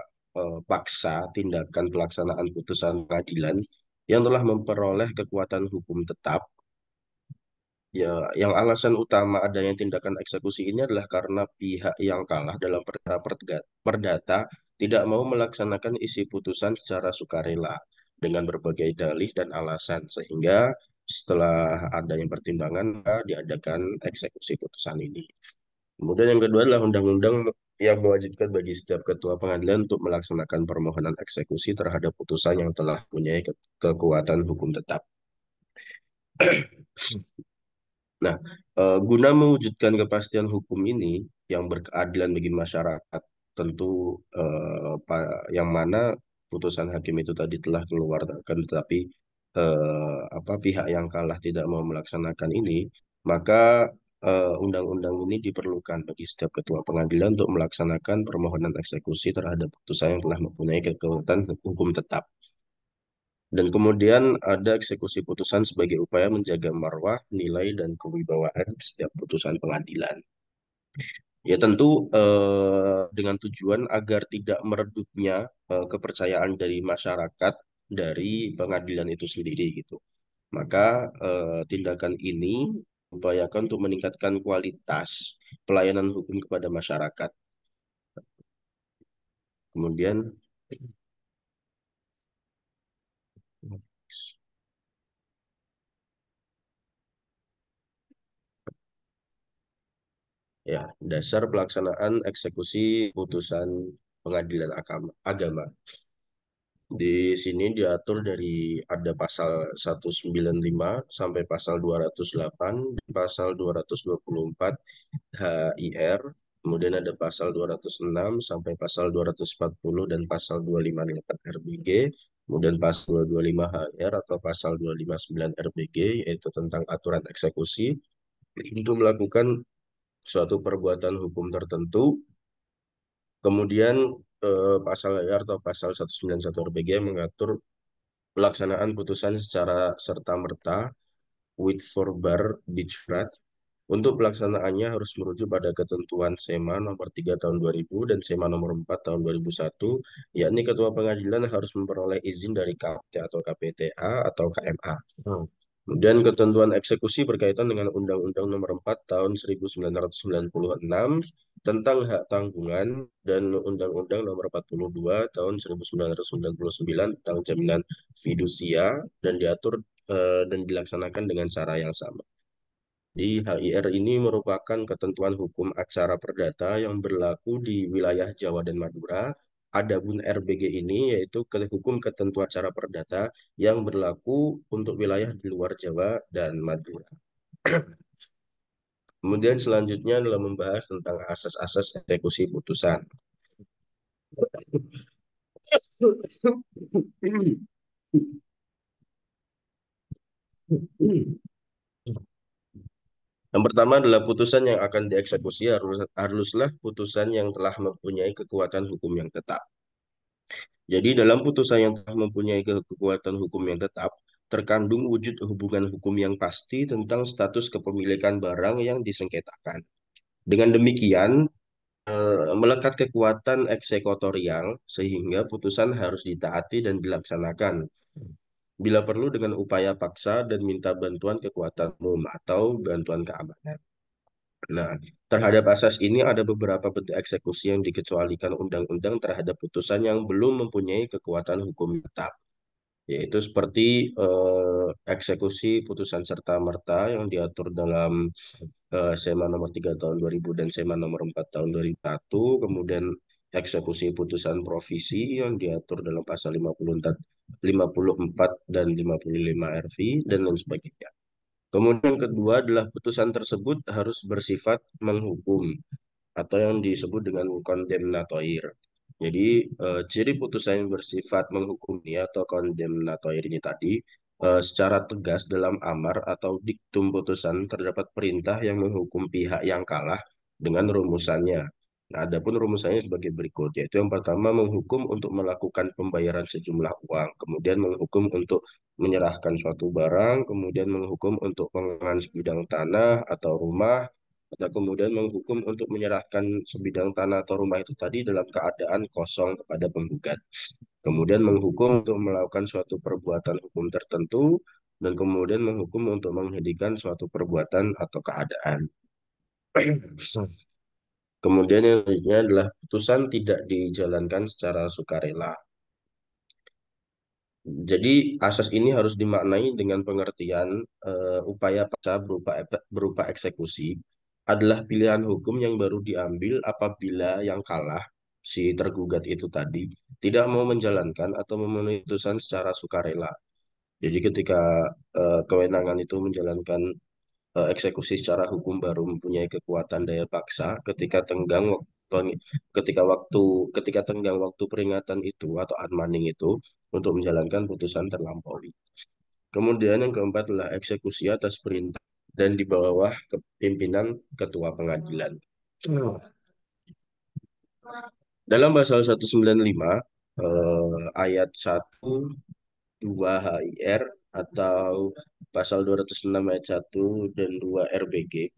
paksa tindakan pelaksanaan putusan pengadilan yang telah memperoleh kekuatan hukum tetap Ya, yang alasan utama adanya tindakan eksekusi ini adalah karena pihak yang kalah dalam perkara perdata tidak mau melaksanakan isi putusan secara sukarela dengan berbagai dalih dan alasan, sehingga setelah adanya pertimbangan maka diadakan eksekusi putusan ini. Kemudian yang kedua adalah undang-undang yang mewajibkan bagi setiap ketua pengadilan untuk melaksanakan permohonan eksekusi terhadap putusan yang telah punya kekuatan hukum tetap. Nah, guna mewujudkan kepastian hukum ini yang berkeadilan bagi masyarakat, tentu yang mana putusan hakim itu tadi telah keluar, kan tetapi pihak yang kalah tidak mau melaksanakan ini, maka undang-undang ini diperlukan bagi setiap ketua pengadilan untuk melaksanakan permohonan eksekusi terhadap putusan yang telah mempunyai kekuatan hukum tetap. Dan kemudian ada eksekusi putusan sebagai upaya menjaga marwah, nilai, dan kewibawaan setiap putusan pengadilan. Ya tentu dengan tujuan agar tidak meredupnya kepercayaan dari masyarakat dari pengadilan itu sendiri gitu. Maka tindakan ini upayakan untuk meningkatkan kualitas pelayanan hukum kepada masyarakat. Kemudian ya, dasar pelaksanaan eksekusi putusan pengadilan agama. Di sini diatur dari ada pasal 195 sampai pasal 208, dan pasal 224 HIR, kemudian ada pasal 206 sampai pasal 240 dan pasal 258 RBG, kemudian pasal 225 HR atau pasal 259 RBG, yaitu tentang aturan eksekusi untuk melakukan suatu perbuatan hukum tertentu. Kemudian pasal HR atau pasal 191 RBG mengatur pelaksanaan putusan secara serta-merta with forbar Bijvrat. Untuk pelaksanaannya harus merujuk pada ketentuan SEMA nomor 3 tahun 2000 dan SEMA nomor 4 tahun 2001, yakni ketua pengadilan harus memperoleh izin dari KPT atau KPTA atau KMA. Kemudian ketentuan eksekusi berkaitan dengan Undang-Undang Nomor 4 Tahun 1996 tentang hak tanggungan dan Undang-Undang Nomor 42 Tahun 1999 tentang jaminan fidusia dan diatur dan dilaksanakan dengan cara yang sama. Di HIR ini merupakan ketentuan hukum acara perdata yang berlaku di wilayah Jawa dan Madura. Adapun RBG ini yaitu hukum ketentuan acara perdata yang berlaku untuk wilayah di luar Jawa dan Madura. Kemudian selanjutnya adalah membahas tentang asas-asas eksekusi putusan. Yang pertama adalah putusan yang akan dieksekusi haruslah putusan yang telah mempunyai kekuatan hukum yang tetap. Jadi dalam putusan yang telah mempunyai kekuatan hukum yang tetap, terkandung wujud hubungan hukum yang pasti tentang status kepemilikan barang yang disengketakan. Dengan demikian, melekat kekuatan eksekutorial sehingga putusan harus ditaati dan dilaksanakan. Bila perlu dengan upaya paksa dan minta bantuan kekuatan umum atau bantuan keamanan. Nah, terhadap asas ini ada beberapa bentuk eksekusi yang dikecualikan undang-undang terhadap putusan yang belum mempunyai kekuatan hukum tetap, yaitu seperti eksekusi putusan serta-merta yang diatur dalam SEMA nomor 3 tahun 2000 dan SEMA nomor 4 tahun 2001, kemudian eksekusi putusan provisi yang diatur dalam pasal 54 dan 55 RV, dan lain sebagainya. Kemudian yang kedua adalah putusan tersebut harus bersifat menghukum atau yang disebut dengan kondemnatoir. Jadi ciri putusan yang bersifat menghukum ini atau kondemnatoir ini tadi secara tegas dalam amar atau diktum putusan terdapat perintah yang menghukum pihak yang kalah dengan rumusannya. Nah, adapun rumusannya sebagai berikut, yaitu yang pertama menghukum untuk melakukan pembayaran sejumlah uang, kemudian menghukum untuk menyerahkan suatu barang, kemudian menghukum untuk pengelolaan sebidang tanah atau rumah, atau kemudian menghukum untuk menyerahkan sebidang tanah atau rumah itu tadi dalam keadaan kosong kepada penggugat. Kemudian menghukum untuk melakukan suatu perbuatan hukum tertentu, dan kemudian menghukum untuk menghentikan suatu perbuatan atau keadaan. Kemudian yang selanjutnya adalah putusan tidak dijalankan secara sukarela. Jadi asas ini harus dimaknai dengan pengertian upaya paksa berupa eksekusi adalah pilihan hukum yang baru diambil apabila yang kalah, si tergugat itu tadi, tidak mau menjalankan atau memenuhi putusan secara sukarela. Jadi ketika kewenangan itu menjalankan eksekusi secara hukum baru mempunyai kekuatan daya paksa ketika tenggang waktu peringatan itu atau unmanning itu untuk menjalankan putusan terlampaui. Kemudian yang keempat adalah eksekusi atas perintah dan di bawah kepimpinan ketua pengadilan. Dalam pasal 195 ayat 1 2 HIR atau pasal 206 ayat 1 dan 2 RBG,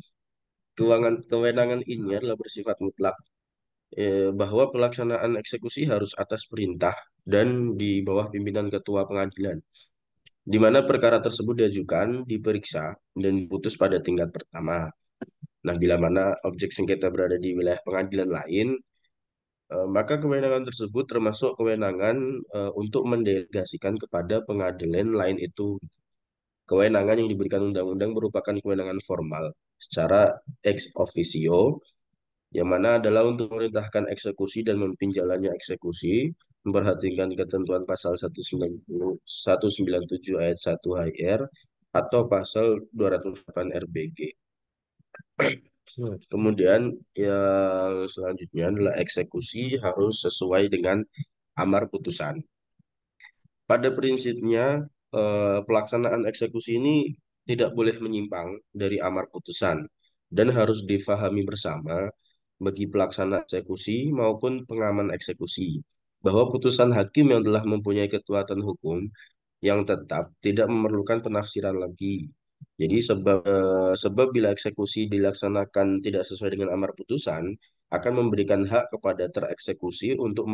kewenangan ini adalah bersifat mutlak, bahwa pelaksanaan eksekusi harus atas perintah dan di bawah pimpinan ketua pengadilan, di mana perkara tersebut diajukan, diperiksa, dan diputus pada tingkat pertama. Nah, bila mana objek sengketa berada di wilayah pengadilan lain, maka kewenangan tersebut termasuk kewenangan untuk mendelegasikan kepada pengadilan lain itu. Kewenangan yang diberikan undang-undang merupakan kewenangan formal secara ex officio, yang mana adalah untuk memerintahkan eksekusi dan memimpin jalannya eksekusi, memperhatikan ketentuan pasal 197 ayat 1 HIR atau pasal 208 RBG. Kemudian yang selanjutnya adalah eksekusi harus sesuai dengan amar putusan. Pada prinsipnya, pelaksanaan eksekusi ini tidak boleh menyimpang dari amar putusan dan harus difahami bersama bagi pelaksana eksekusi maupun pengaman eksekusi bahwa putusan hakim yang telah mempunyai kekuatan hukum yang tetap tidak memerlukan penafsiran lagi. Jadi sebab bila eksekusi dilaksanakan tidak sesuai dengan amar putusan akan memberikan hak kepada tereksekusi untuk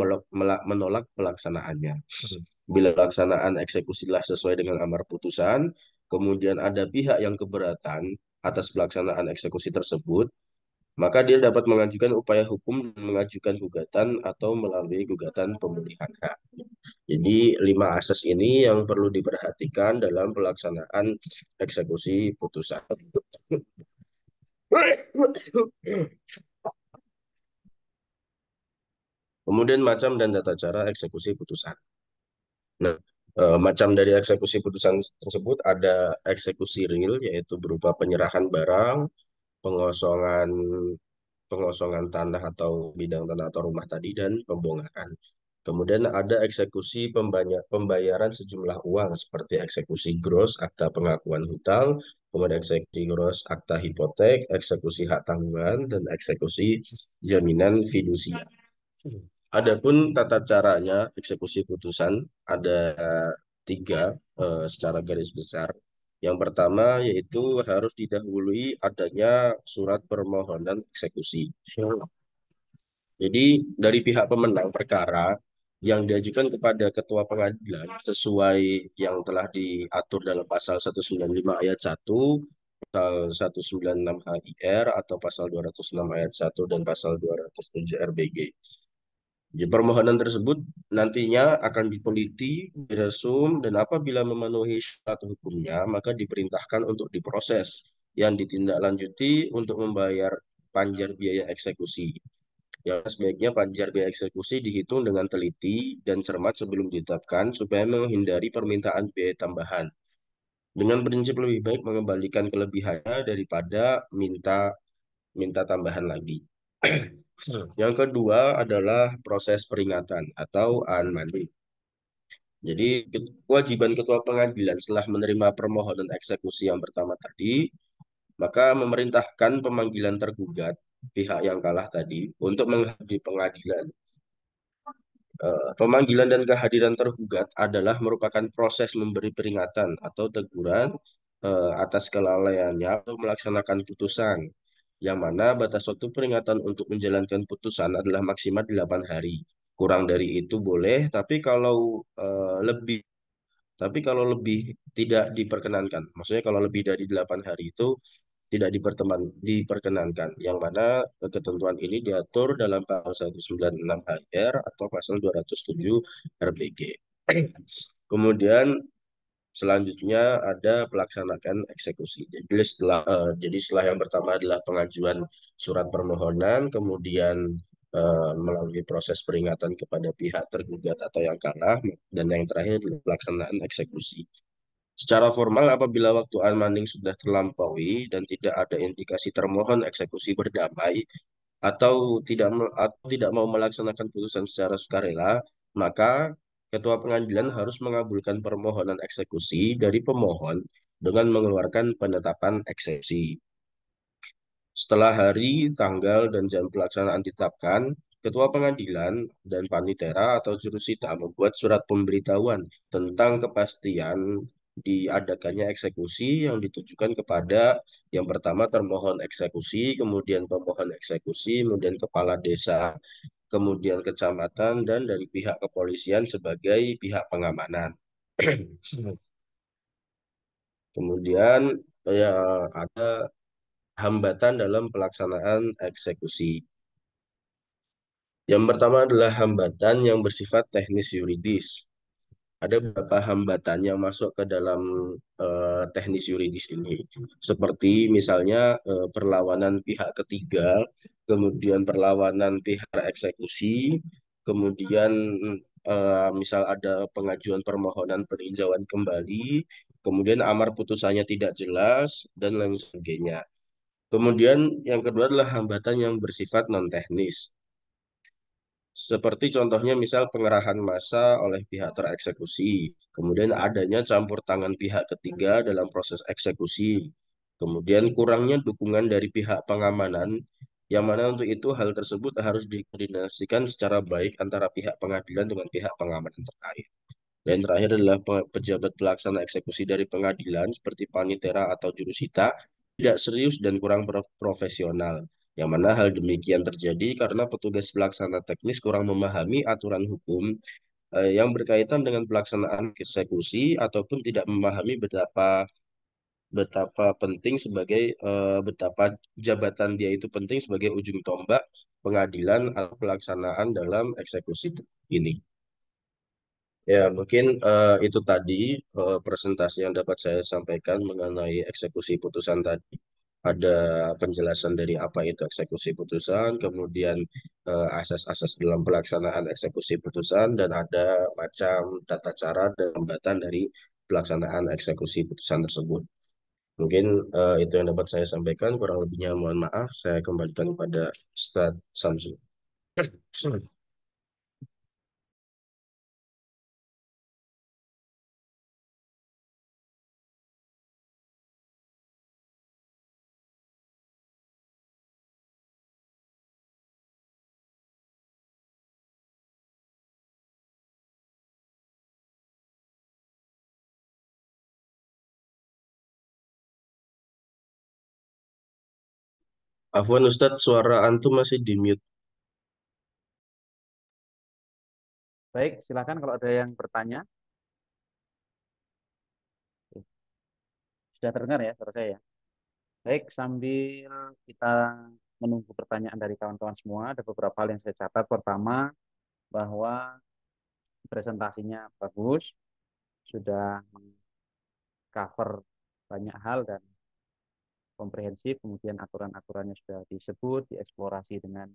menolak pelaksanaannya. Bila pelaksanaan eksekusi telah sesuai dengan amar putusan, kemudian ada pihak yang keberatan atas pelaksanaan eksekusi tersebut, maka dia dapat mengajukan upaya hukum dan mengajukan gugatan atau melalui gugatan pemulihan hak. Jadi 5 asas ini yang perlu diperhatikan dalam pelaksanaan eksekusi putusan. Kemudian macam dan tata cara eksekusi putusan. Nah, macam dari eksekusi putusan tersebut ada eksekusi real, yaitu berupa penyerahan barang, pengosongan pengosongan tanah atau bidang tanah atau rumah tadi, dan pembongkaran. Kemudian ada eksekusi pembayaran sejumlah uang seperti eksekusi gros akta pengakuan hutang, kemudian eksekusi gros akta hipotek, eksekusi hak tanggungan, dan eksekusi jaminan fidusia. Adapun tata caranya eksekusi putusan ada 3 secara garis besar. Yang pertama yaitu harus didahului adanya surat permohonan eksekusi. Jadi dari pihak pemenang perkara yang diajukan kepada ketua pengadilan sesuai yang telah diatur dalam pasal 195 ayat 1, pasal 196 HIR atau pasal 206 ayat 1 dan pasal 207 RBG. Jadi permohonan tersebut nantinya akan diteliti, diresum, dan apabila memenuhi syarat hukumnya, maka diperintahkan untuk diproses, yang ditindaklanjuti untuk membayar panjar biaya eksekusi. Yang sebaiknya panjar biaya eksekusi dihitung dengan teliti dan cermat sebelum ditetapkan, supaya menghindari permintaan biaya tambahan. Dengan prinsip lebih baik mengembalikan kelebihannya daripada minta tambahan lagi. Yang kedua adalah proses peringatan atau unmanning. Jadi kewajiban ketua pengadilan setelah menerima permohonan eksekusi yang pertama tadi, maka memerintahkan pemanggilan tergugat, pihak yang kalah tadi, untuk menghadiri pengadilan. Pemanggilan dan kehadiran tergugat adalah merupakan proses memberi peringatan atau teguran atas kelalaiannya atau melaksanakan putusan, yang mana batas waktu peringatan untuk menjalankan putusan adalah maksimal 8 hari. Kurang dari itu boleh, tapi kalau lebih Tapi kalau lebih tidak diperkenankan. Maksudnya kalau lebih dari 8 hari itu tidak diperkenankan. Yang mana ketentuan ini diatur dalam pasal 196 AR atau pasal 207 RBG. Kemudian selanjutnya ada pelaksanaan eksekusi. Jadi setelah yang pertama adalah pengajuan surat permohonan, kemudian melalui proses peringatan kepada pihak tergugat atau yang kalah, dan yang terakhir adalah pelaksanaan eksekusi. Secara formal, apabila waktu unbundling sudah terlampaui dan tidak ada indikasi termohon eksekusi berdamai atau tidak mau melaksanakan putusan secara sukarela, maka ketua pengadilan harus mengabulkan permohonan eksekusi dari pemohon dengan mengeluarkan penetapan eksekusi. Setelah hari, tanggal, dan jam pelaksanaan ditetapkan, ketua pengadilan dan panitera atau jurusita membuat surat pemberitahuan tentang kepastian diadakannya eksekusi yang ditujukan kepada yang pertama termohon eksekusi, kemudian pemohon eksekusi, kemudian kepala desa, kemudian kecamatan, dan dari pihak kepolisian sebagai pihak pengamanan. Kemudian ya ada hambatan dalam pelaksanaan eksekusi. Yang pertama adalah hambatan yang bersifat teknis yuridis. Ada beberapa hambatan yang masuk ke dalam teknis yuridis ini, seperti misalnya perlawanan pihak ketiga, kemudian perlawanan pihak eksekusi, kemudian misal ada pengajuan permohonan peninjauan kembali, kemudian amar putusannya tidak jelas, dan lain sebagainya. Kemudian yang kedua adalah hambatan yang bersifat non-teknis. Seperti contohnya misal pengerahan massa oleh pihak tereksekusi, kemudian adanya campur tangan pihak ketiga dalam proses eksekusi, kemudian kurangnya dukungan dari pihak pengamanan, yang mana untuk itu hal tersebut harus dikoordinasikan secara baik antara pihak pengadilan dengan pihak pengamanan terkait. Dan terakhir adalah pejabat pelaksana eksekusi dari pengadilan seperti panitera atau jurusita tidak serius dan kurang profesional. Yang mana hal demikian terjadi karena petugas pelaksana teknis kurang memahami aturan hukum yang berkaitan dengan pelaksanaan eksekusi ataupun tidak memahami betapa betapa penting betapa jabatan dia itu penting sebagai ujung tombak pengadilan atau pelaksanaan dalam eksekusi ini. Ya, mungkin itu tadi presentasi yang dapat saya sampaikan mengenai eksekusi putusan tadi. Ada penjelasan dari apa itu eksekusi putusan, kemudian asas-asas dalam pelaksanaan eksekusi putusan, dan ada macam tata cara dan hambatan dari pelaksanaan eksekusi putusan tersebut. Mungkin itu yang dapat saya sampaikan, kurang lebihnya mohon maaf, saya kembalikan kepada Ustadz Samsul. Afwan Ustadz, suara antum masih di mute. Baik, silakan kalau ada yang bertanya. Sudah terdengar ya suara saya ya? Baik, sambil kita menunggu pertanyaan dari kawan-kawan semua, ada beberapa hal yang saya catat. Pertama, bahwa presentasinya bagus, sudah cover banyak hal dan komprehensif, kemudian aturan-aturannya sudah disebut, dieksplorasi dengan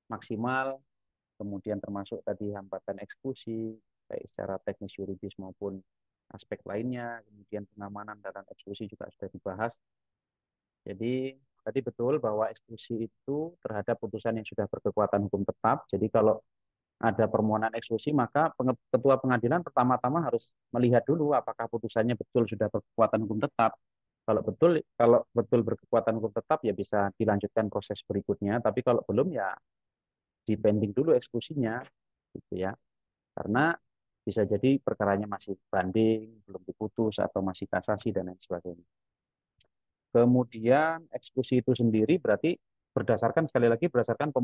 maksimal, kemudian termasuk tadi hambatan eksekusi, baik secara teknis yuridis maupun aspek lainnya, kemudian pengamanan dalam eksekusi juga sudah dibahas. Jadi tadi betul bahwa eksekusi itu terhadap putusan yang sudah berkekuatan hukum tetap. Jadi kalau ada permohonan eksekusi, maka ketua pengadilan pertama-tama harus melihat dulu apakah putusannya betul sudah berkekuatan hukum tetap. Kalau betul berkekuatan hukum tetap ya bisa dilanjutkan proses berikutnya. Tapi kalau belum ya dipending dulu eksekusinya, gitu ya. Karena bisa jadi perkaranya masih banding, belum diputus atau masih kasasi dan lain sebagainya. Kemudian eksekusi itu sendiri berarti sekali lagi berdasarkan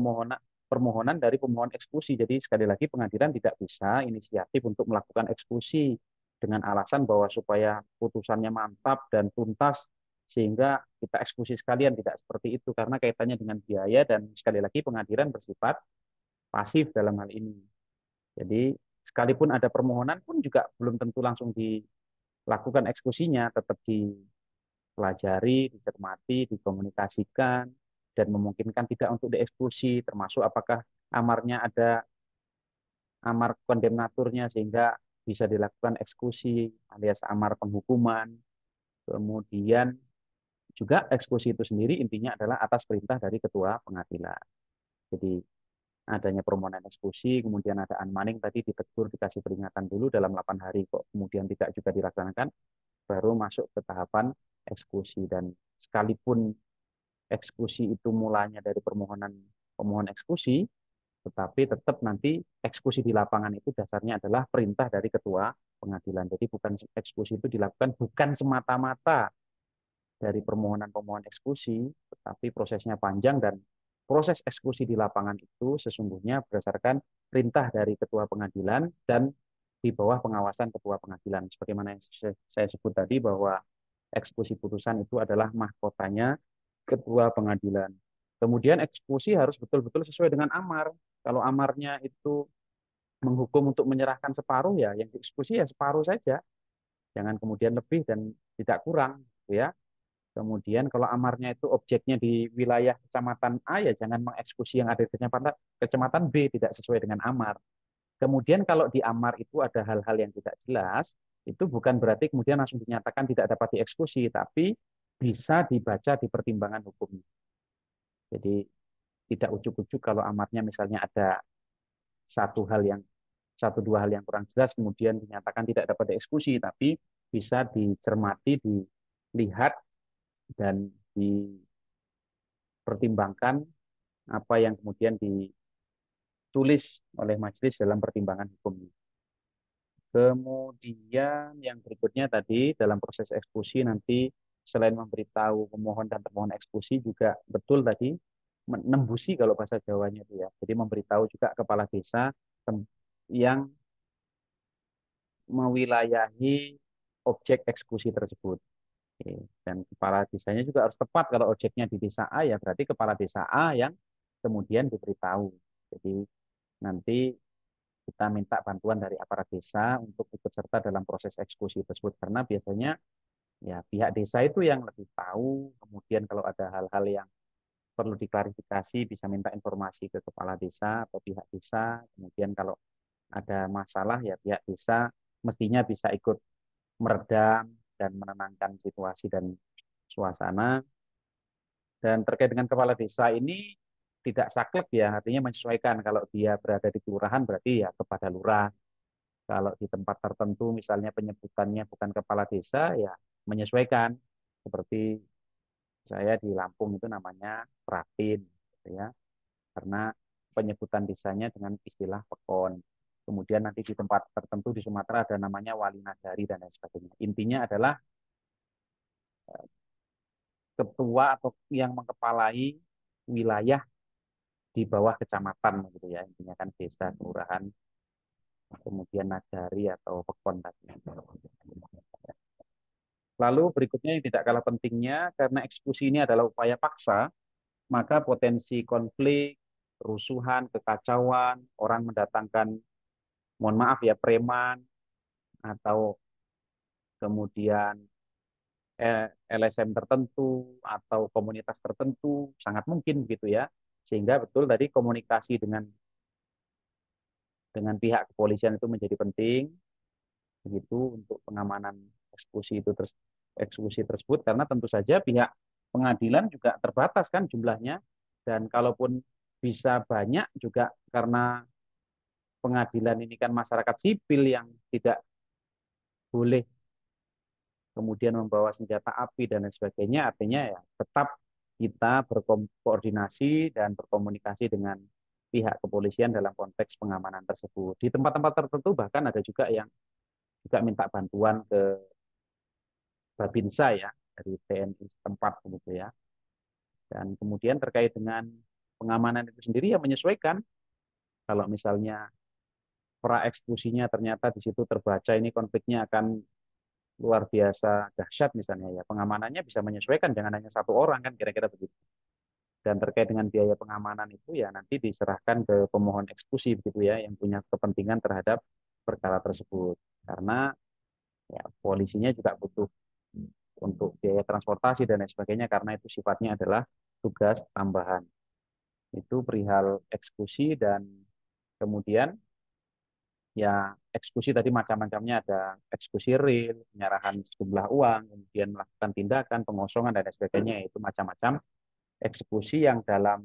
permohonan dari pemohon eksekusi. Jadi sekali lagi pengadilan tidak bisa inisiatif untuk melakukan eksekusi dengan alasan bahwa supaya putusannya mantap dan tuntas sehingga kita eksekusi sekalian, tidak seperti itu karena kaitannya dengan biaya dan sekali lagi pengadilan bersifat pasif dalam hal ini. Jadi sekalipun ada permohonan pun juga belum tentu langsung dilakukan eksekusinya, tetap dipelajari, dicermati, dikomunikasikan dan memungkinkan tidak untuk dieksekusi, termasuk apakah amarnya ada amar kondemnaturnya sehingga bisa dilakukan eksekusi alias amar penghukuman. Kemudian juga eksekusi itu sendiri intinya adalah atas perintah dari ketua pengadilan. Jadi adanya permohonan eksekusi, kemudian ada unmanning tadi ditegur, dikasih peringatan dulu dalam 8 hari kok kemudian tidak juga dilaksanakan, baru masuk ke tahapan eksekusi. Dan sekalipun eksekusi itu mulanya dari permohonan pemohon eksekusi, tetapi tetap nanti eksekusi di lapangan itu dasarnya adalah perintah dari ketua pengadilan. Jadi bukan eksekusi itu dilakukan bukan semata-mata dari permohonan pemohon eksekusi, tetapi prosesnya panjang dan proses eksekusi di lapangan itu sesungguhnya berdasarkan perintah dari ketua pengadilan dan di bawah pengawasan ketua pengadilan. Sebagaimana yang saya sebut tadi bahwa eksekusi putusan itu adalah mahkotanya ketua pengadilan. Kemudian eksekusi harus betul-betul sesuai dengan amar. Kalau amarnya itu menghukum untuk menyerahkan separuh ya, yang dieksekusi ya separuh saja. Jangan kemudian lebih dan tidak kurang, gitu ya. Kemudian kalau amarnya itu objeknya di wilayah kecamatan A ya jangan mengeksekusi yang ada di kecamatan B, tidak sesuai dengan amar. Kemudian kalau di amar itu ada hal-hal yang tidak jelas, itu bukan berarti kemudian langsung dinyatakan tidak dapat dieksekusi, tapi bisa dibaca di pertimbangan hukumnya. Jadi tidak ujuk-ujuk kalau amarnya misalnya ada satu dua hal yang kurang jelas kemudian dinyatakan tidak dapat dieksekusi, tapi bisa dicermati, dilihat dan dipertimbangkan apa yang kemudian ditulis oleh majelis dalam pertimbangan hukumnya. Kemudian yang berikutnya tadi dalam proses eksekusi nanti selain memberitahu pemohon dan termohon eksekusi juga betul tadi menembusi kalau bahasa Jawanya itu ya. Jadi memberitahu juga kepala desa yang mewilayahi objek eksekusi tersebut. Oke. Dan kepala desanya juga harus tepat. Kalau objeknya di desa A ya berarti kepala desa A yang kemudian diberitahu. Jadi nanti kita minta bantuan dari aparat desa untuk ikut serta dalam proses eksekusi tersebut karena biasanya ya pihak desa itu yang lebih tahu. Kemudian kalau ada hal-hal yang perlu diklarifikasi bisa minta informasi ke kepala desa atau pihak desa. Kemudian kalau ada masalah ya pihak desa mestinya bisa ikut meredam dan menenangkan situasi dan suasana. Dan terkait dengan kepala desa ini tidak saklek ya, artinya menyesuaikan. Kalau dia berada di kelurahan berarti ya kepada lurah. Kalau di tempat tertentu misalnya penyebutannya bukan kepala desa ya menyesuaikan. Seperti saya di Lampung itu namanya Pratin, gitu ya. Karena penyebutan desanya dengan istilah Pekon. Kemudian nanti di tempat tertentu di Sumatera ada namanya Wali Nagari dan lain sebagainya. Intinya adalah ketua atau yang mengepalai wilayah di bawah kecamatan gitu ya, intinya kan desa, kelurahan, kemudian nagari atau pekon tadi. Lalu berikutnya yang tidak kalah pentingnya karena eksekusi ini adalah upaya paksa, maka potensi konflik, kerusuhan, kekacauan, orang mendatangkan mohon maaf ya preman atau kemudian LSM tertentu atau komunitas tertentu sangat mungkin gitu ya. Sehingga betul tadi komunikasi dengan pihak kepolisian itu menjadi penting begitu untuk pengamanan eksekusi tersebut karena tentu saja pihak pengadilan juga terbatas kan jumlahnya dan kalaupun bisa banyak juga karena pengadilan ini kan masyarakat sipil yang tidak boleh kemudian membawa senjata api dan lain sebagainya, artinya ya tetap kita berkoordinasi dan berkomunikasi dengan pihak kepolisian dalam konteks pengamanan tersebut. Di tempat-tempat tertentu bahkan ada juga yang juga minta bantuan ke Babinsa ya, dari TNI setempat begitu ya. Dan kemudian terkait dengan pengamanan itu sendiri ya menyesuaikan. Kalau misalnya pra-eksekusinya ternyata di situ terbaca ini konfliknya akan luar biasa dahsyat misalnya ya, pengamanannya bisa menyesuaikan dengan hanya satu orang kan kira-kira begitu. Dan terkait dengan biaya pengamanan itu ya nanti diserahkan ke pemohon eksekusi begitu ya, yang punya kepentingan terhadap perkara tersebut. Karena ya polisinya juga butuh untuk biaya transportasi dan lain sebagainya karena itu sifatnya adalah tugas tambahan. Itu perihal eksekusi. Dan kemudian ya eksekusi tadi macam-macamnya, ada eksekusi real, penyerahan sejumlah uang, kemudian melakukan tindakan pengosongan dan lain sebagainya. Itu macam-macam eksekusi yang dalam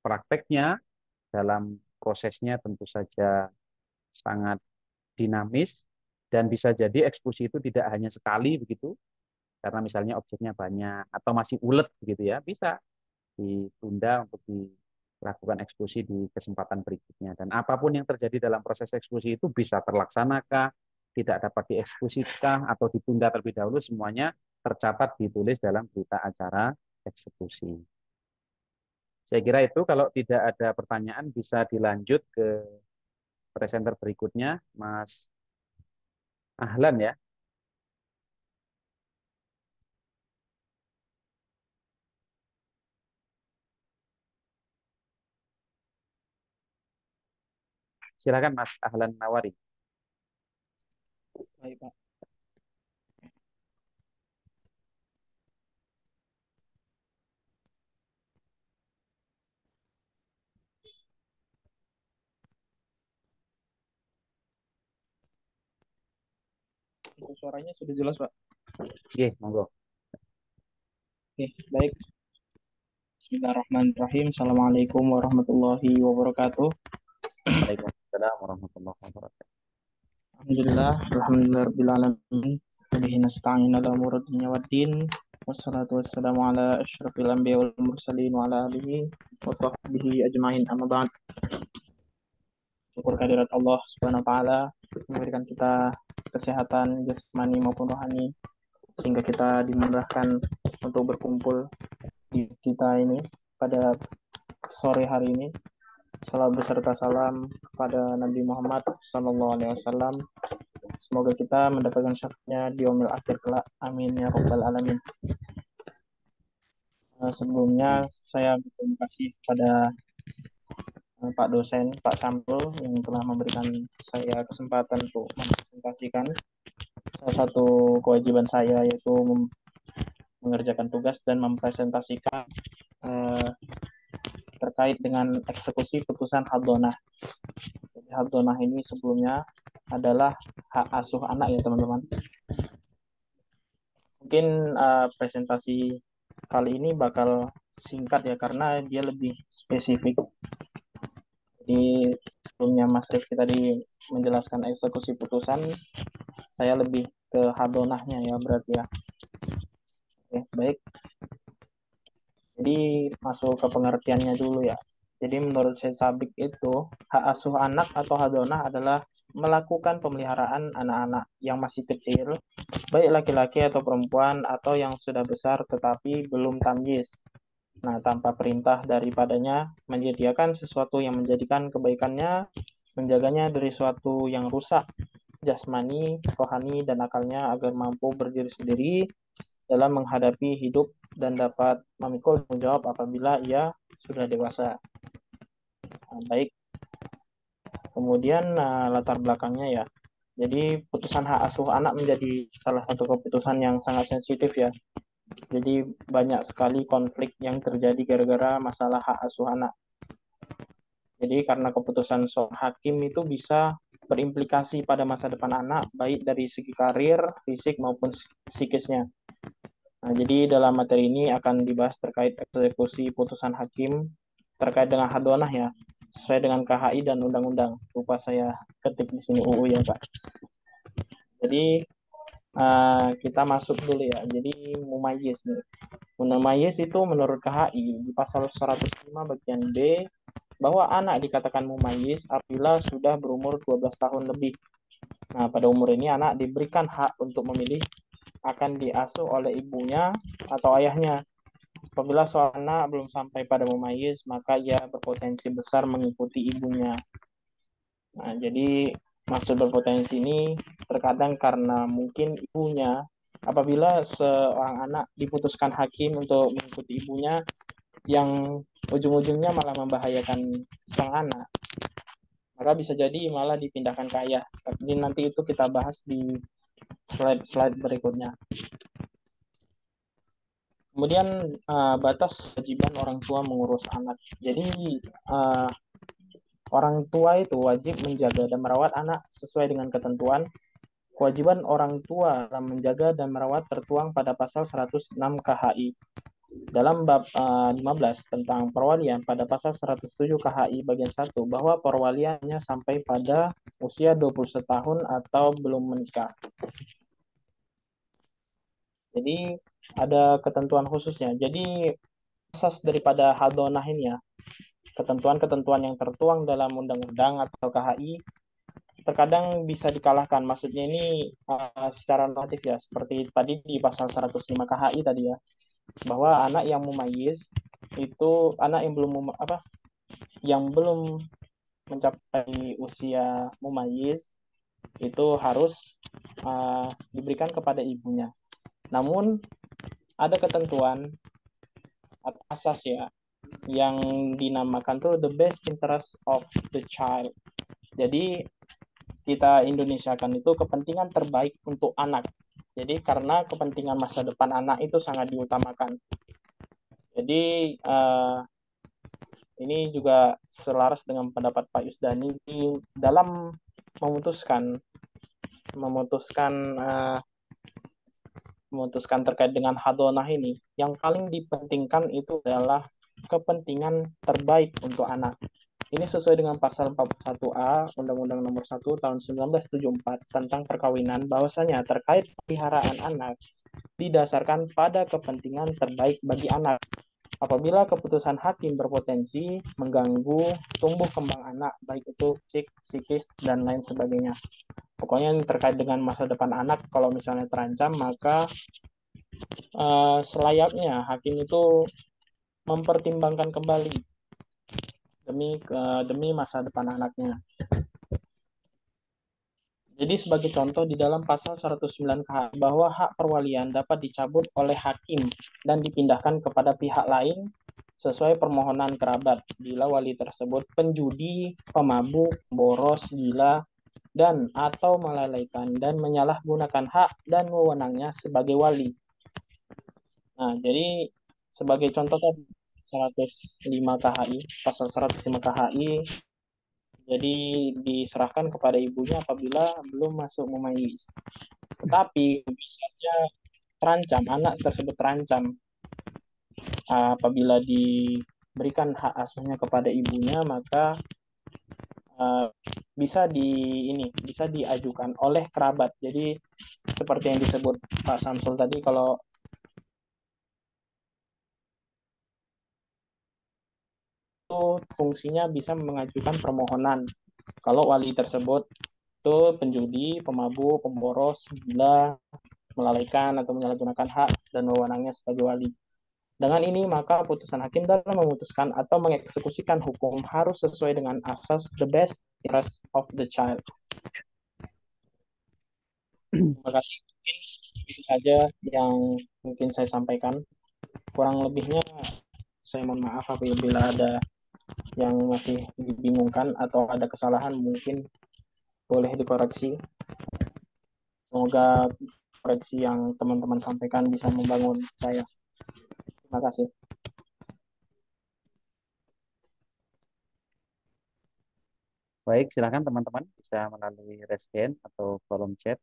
prakteknya, dalam prosesnya tentu saja sangat dinamis, dan bisa jadi eksekusi itu tidak hanya sekali begitu, karena misalnya objeknya banyak atau masih ulet begitu ya, bisa ditunda untuk dilakukan eksekusi di kesempatan berikutnya. Dan apapun yang terjadi dalam proses eksekusi itu bisa terlaksanakah, tidak dapat dieksekusikah, atau ditunda terlebih dahulu, semuanya tercatat ditulis dalam berita acara eksekusi. Saya kira itu, kalau tidak ada pertanyaan bisa dilanjut ke presenter berikutnya, Mas Ahlan ya. Silakan Mas Ahlan Nawari. Baik, Pak. Untuk suaranya sudah jelas, Pak. Oke, monggo. Oke, baik. Bismillahirrahmanirrahim. Assalamualaikum warahmatullahi wabarakatuh. Waalaikumsalam warahmatullahi wabarakatuh. Alhamdulillah, alamin. Wabihi nasta'in ala umuri dunya waddin. Wassalatu wassalamu ala asyrafil anbiya wal mursalin wa ala alihi wa sahbihi ajmain, amma ba'd. Syukur kehadirat Allah Subhanahu wa taala memberikan kita kesehatan jasmani maupun rohani, sehingga kita dimudahkan untuk berkumpul di kita ini pada sore hari ini. Salam beserta salam pada Nabi Muhammad SAW. Semoga kita mendapatkan syafaatnya di yaumil akhir kelak. Amin ya rabbal alamin. Sebelumnya saya berterima kasih kepada Pak dosen, Pak Sampul, yang telah memberikan saya kesempatan untuk mempresentasikan salah satu kewajiban saya, yaitu mengerjakan tugas dan mempresentasikan terkait dengan eksekusi putusan Hadonah. Jadi Hadonah ini sebelumnya adalah hak asuh anak ya teman-teman. Mungkin presentasi kali ini bakal singkat ya, karena dia lebih spesifik. Di sebelumnya Mas Rifki tadi menjelaskan eksekusi putusan, saya lebih ke Hadonahnya ya berarti ya. Oke, baik. Jadi masuk ke pengertiannya dulu ya. Jadi menurut Syed Sabik itu, hak asuh anak atau hadonah adalah melakukan pemeliharaan anak-anak yang masih kecil, baik laki-laki atau perempuan, atau yang sudah besar tetapi belum tamyiz. Nah, tanpa perintah daripadanya, menyediakan sesuatu yang menjadikan kebaikannya, menjaganya dari sesuatu yang rusak, jasmani, rohani, dan akalnya agar mampu berdiri sendiri dalam menghadapi hidup dan dapat memikul tanggung jawab apabila ia sudah dewasa. Nah, baik. Kemudian latar belakangnya ya. Jadi putusan hak asuh anak menjadi salah satu keputusan yang sangat sensitif ya. Jadi banyak sekali konflik yang terjadi gara-gara masalah hak asuh anak. Jadi karena keputusan seorang hakim itu bisa berimplikasi pada masa depan anak, baik dari segi karir, fisik maupun psikisnya. Nah, jadi dalam materi ini akan dibahas terkait eksekusi putusan hakim terkait dengan hadonah ya, sesuai dengan KHI dan undang-undang. Lupa saya ketik di sini UU ya Pak. Jadi kita masuk dulu ya. Jadi mumayyiz nih. Mumayyiz itu menurut KHI di pasal 105 bagian B, bahwa anak dikatakan mumayyiz apabila sudah berumur 12 tahun lebih. Nah, pada umur ini anak diberikan hak untuk memilih akan diasuh oleh ibunya atau ayahnya. Apabila seorang anak belum sampai pada mumayyiz, maka ia berpotensi besar mengikuti ibunya. Nah, jadi maksud berpotensi ini terkadang karena mungkin ibunya, apabila seorang anak diputuskan hakim untuk mengikuti ibunya, yang ujung-ujungnya malah membahayakan sang anak, maka bisa jadi malah dipindahkan ke ayah. Tapi nanti itu kita bahas di slide berikutnya. Kemudian batas kewajiban orang tua mengurus anak. Jadi orang tua itu wajib menjaga dan merawat anak sesuai dengan ketentuan. Kewajiban orang tua dalam menjaga dan merawat tertuang pada pasal 106 KHI. Dalam bab 15 tentang perwalian pada pasal 107 KHI bagian 1 bahwa perwaliannya sampai pada usia 21 tahun atau belum menikah. Jadi ada ketentuan khususnya. Jadi asas daripada hadonah ini ya, ketentuan-ketentuan yang tertuang dalam undang-undang atau KHI terkadang bisa dikalahkan. Maksudnya ini secara normatif ya, seperti tadi di pasal 105 KHI tadi ya, bahwa anak yang mumayyiz itu anak yang belum mencapai usia mumayyiz itu harus diberikan kepada ibunya. Namun ada ketentuan atau asas ya yang dinamakan tuh the best interest of the child. Jadi kita Indonesiakan itu kepentingan terbaik untuk anak. Jadi karena kepentingan masa depan anak itu sangat diutamakan. Jadi ini juga selaras dengan pendapat Pak Yusdani dalam memutuskan terkait dengan hadonah ini. Yang paling dipentingkan itu adalah kepentingan terbaik untuk anak. Ini sesuai dengan pasal 41A Undang-Undang Nomor 1 Tahun 1974 tentang perkawinan, bahwasanya terkait peliharaan anak didasarkan pada kepentingan terbaik bagi anak. Apabila keputusan hakim berpotensi mengganggu tumbuh kembang anak, baik itu fisik, psikis, dan lain sebagainya. Pokoknya yang terkait dengan masa depan anak, kalau misalnya terancam, maka selayaknya hakim itu mempertimbangkan kembali demi masa depan anaknya. Jadi sebagai contoh di dalam pasal 109 KHI bahwa hak perwalian dapat dicabut oleh hakim dan dipindahkan kepada pihak lain sesuai permohonan kerabat bila wali tersebut penjudi, pemabuk, boros, gila, dan atau melalaikan dan menyalahgunakan hak dan wewenangnya sebagai wali. Nah, jadi sebagai contoh tadi 105 KHI, pasal 105 KHI, jadi diserahkan kepada ibunya apabila belum masuk mumayyiz. Tetapi misalnya anak tersebut terancam apabila diberikan hak asuhnya kepada ibunya, maka bisa diajukan oleh kerabat. Jadi seperti yang disebut Pak Samsul tadi, kalau itu fungsinya bisa mengajukan permohonan kalau wali tersebut itu penjudi, pemabuk, pemboros, gila, melalaikan atau menyalahgunakan hak dan wewenangnya sebagai wali. Dengan ini, maka putusan hakim dalam memutuskan atau mengeksekusikan hukum harus sesuai dengan asas the best interest of the child. Terima kasih. Mungkin itu saja yang mungkin saya sampaikan. Kurang lebihnya saya mohon maaf apabila ada yang masih dibingungkan atau ada kesalahan, mungkin boleh dikoreksi. Semoga koreksi yang teman-teman sampaikan bisa membangun saya. Terima kasih. Baik, silakan teman-teman bisa melalui raise hand atau kolom chat.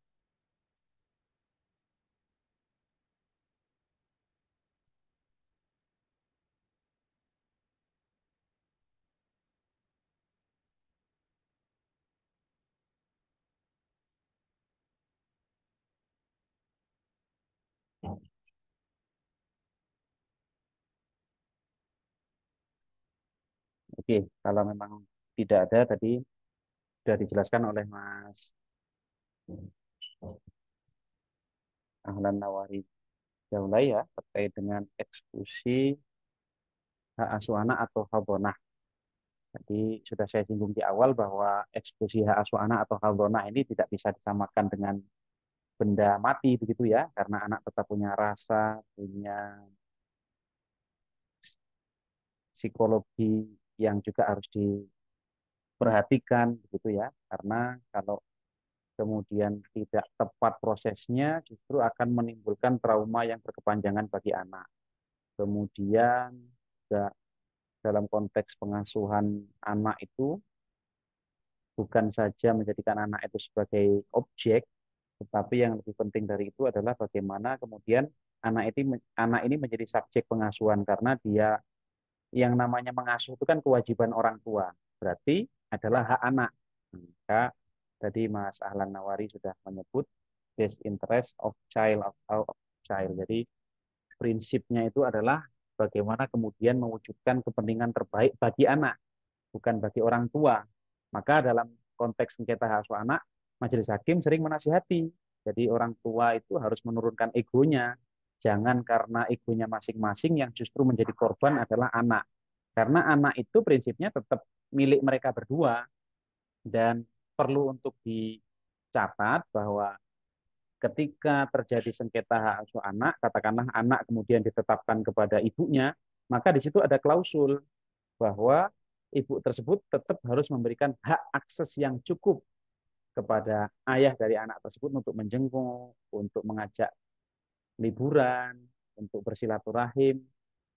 Oke, kalau memang tidak ada tadi sudah dijelaskan oleh Mas Ahlan Nawawi Daulay ya terkait dengan eksekusi hak asuh anak atau hadonah. Jadi sudah saya singgung di awal bahwa eksekusi hak asuh anak atau haldonah ini tidak bisa disamakan dengan benda mati begitu ya, karena anak tetap punya rasa, punya psikologi yang juga harus diperhatikan begitu ya. Karena kalau kemudian tidak tepat prosesnya justru akan menimbulkan trauma yang berkepanjangan bagi anak. Kemudian juga dalam konteks pengasuhan anak itu bukan saja menjadikan anak itu sebagai objek, tetapi yang lebih penting dari itu adalah bagaimana kemudian anak ini menjadi subjek pengasuhan karena dia yang namanya mengasuh itu kan kewajiban orang tua. Berarti adalah hak anak. Maka tadi Mas Ahlan Nawari sudah menyebut best interest of child. Jadi prinsipnya itu adalah bagaimana kemudian mewujudkan kepentingan terbaik bagi anak, bukan bagi orang tua. Maka dalam konteks sengketa hak asuh anak, majelis hakim sering menasihati. Jadi orang tua itu harus menurunkan egonya. Jangan karena egonya masing-masing yang justru menjadi korban adalah anak. Karena anak itu prinsipnya tetap milik mereka berdua. Dan perlu untuk dicatat bahwa ketika terjadi sengketa hak asuh anak, katakanlah anak kemudian ditetapkan kepada ibunya, maka di situ ada klausul bahwa ibu tersebut tetap harus memberikan hak akses yang cukup kepada ayah dari anak tersebut untuk menjenguk, untuk mengajak liburan, untuk bersilaturahim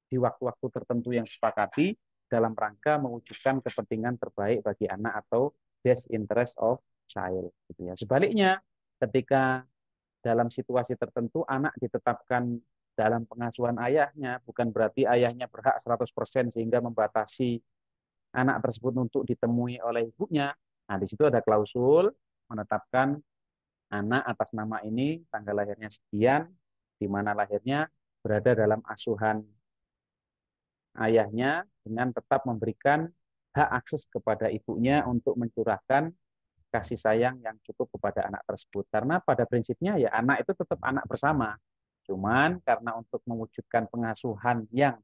di waktu-waktu tertentu yang disepakati dalam rangka mewujudkan kepentingan terbaik bagi anak atau best interest of child. Gitu ya. Sebaliknya, ketika dalam situasi tertentu anak ditetapkan dalam pengasuhan ayahnya, bukan berarti ayahnya berhak 100% sehingga membatasi anak tersebut untuk ditemui oleh ibunya. Nah, di situ ada klausul menetapkan anak atas nama ini, tanggal lahirnya sekian, di mana lahirnya berada dalam asuhan ayahnya dengan tetap memberikan hak akses kepada ibunya untuk mencurahkan kasih sayang yang cukup kepada anak tersebut. Karena pada prinsipnya ya anak itu tetap anak bersama. Cuman karena untuk mewujudkan pengasuhan yang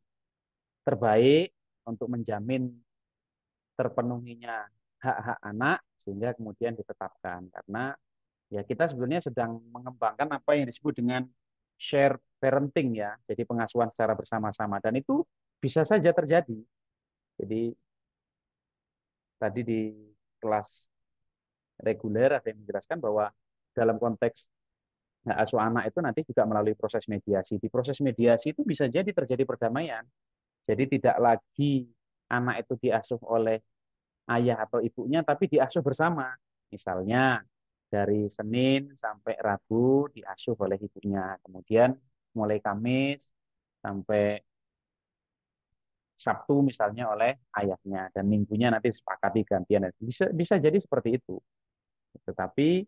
terbaik untuk menjamin terpenuhinya hak-hak anak sehingga kemudian ditetapkan. Karena ya kita sebenarnya sedang mengembangkan apa yang disebut dengan share parenting ya. Jadi pengasuhan secara bersama-sama dan itu bisa saja terjadi. Jadi tadi di kelas reguler ada yang menjelaskan bahwa dalam konteks hak asuh anak itu nanti juga melalui proses mediasi. Di proses mediasi itu bisa jadi terjadi perdamaian. Jadi tidak lagi anak itu diasuh oleh ayah atau ibunya, tapi diasuh bersama. Misalnya dari Senin sampai Rabu diasuh oleh ibunya. Kemudian mulai Kamis sampai Sabtu misalnya oleh ayahnya. Dan minggunya nanti sepakati gantian. Bisa jadi seperti itu. Tetapi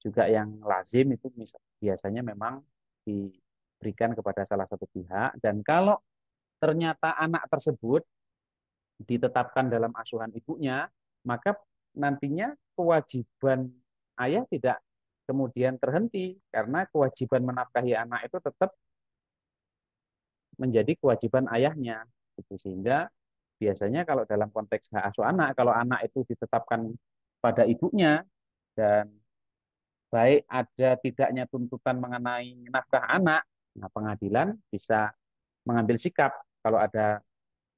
juga yang lazim itu biasanya memang diberikan kepada salah satu pihak. Dan kalau ternyata anak tersebut ditetapkan dalam asuhan ibunya, maka nantinya kewajiban ayah tidak kemudian terhenti karena kewajiban menafkahi anak itu tetap menjadi kewajiban ayahnya. Gitu. Sehingga biasanya kalau dalam konteks hak asuh anak, kalau anak itu ditetapkan pada ibunya dan baik ada tidaknya tuntutan mengenai nafkah anak, nah pengadilan bisa mengambil sikap kalau ada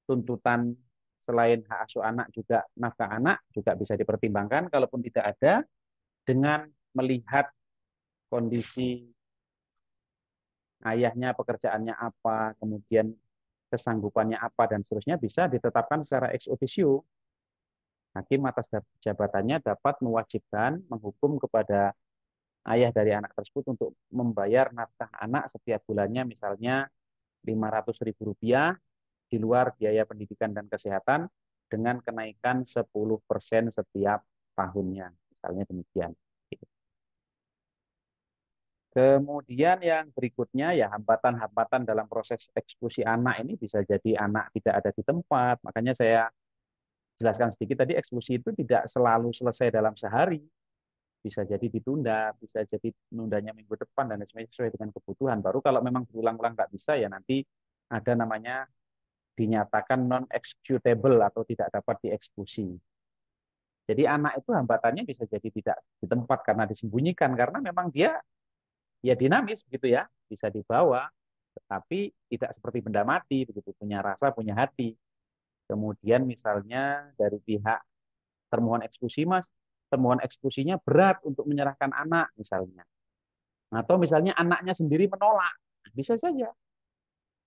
tuntutan selain hak asuh anak juga nafkah anak juga bisa dipertimbangkan. Kalaupun tidak ada, dengan melihat kondisi ayahnya pekerjaannya apa, kemudian kesanggupannya apa dan seterusnya bisa ditetapkan secara ex officio. Hakim atas jabatannya dapat mewajibkan menghukum kepada ayah dari anak tersebut untuk membayar nafkah anak setiap bulannya misalnya Rp500.000 di luar biaya pendidikan dan kesehatan dengan kenaikan 10% setiap tahunnya. Misalnya demikian. Kemudian yang berikutnya ya hambatan-hambatan dalam proses eksekusi anak ini bisa jadi anak tidak ada di tempat. Makanya saya jelaskan sedikit tadi eksekusi itu tidak selalu selesai dalam sehari. Bisa jadi ditunda, bisa jadi nundanya minggu depan dan sesuai dengan kebutuhan. Baru kalau memang berulang-ulang nggak bisa ya nanti ada namanya dinyatakan non-executable atau tidak dapat dieksekusi. Jadi anak itu hambatannya bisa jadi tidak di tempat karena disembunyikan, karena memang dia ya dinamis begitu ya, bisa dibawa, tetapi tidak seperti benda mati begitu, punya rasa, punya hati. Kemudian misalnya dari pihak termohon eksekusi, Mas, termohon eksekusinya berat untuk menyerahkan anak misalnya. Atau misalnya anaknya sendiri menolak, bisa saja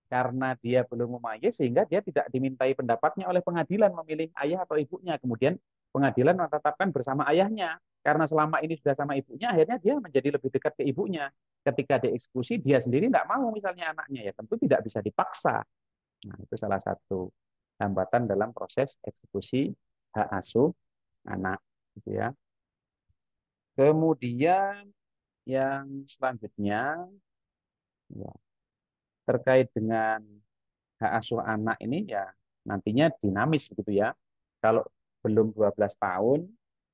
karena dia belum memayis sehingga dia tidak dimintai pendapatnya oleh pengadilan memilih ayah atau ibunya. Kemudian pengadilan menetapkan bersama ayahnya. Karena selama ini sudah sama ibunya, akhirnya dia menjadi lebih dekat ke ibunya. Ketika dieksekusi, dia sendiri tidak mau misalnya anaknya, ya tentu tidak bisa dipaksa. Nah, itu salah satu hambatan dalam proses eksekusi hak asuh anak. Gitu ya. Kemudian yang selanjutnya, ya, terkait dengan hak asuh anak ini ya nantinya dinamis gitu ya. Kalau belum 12 tahun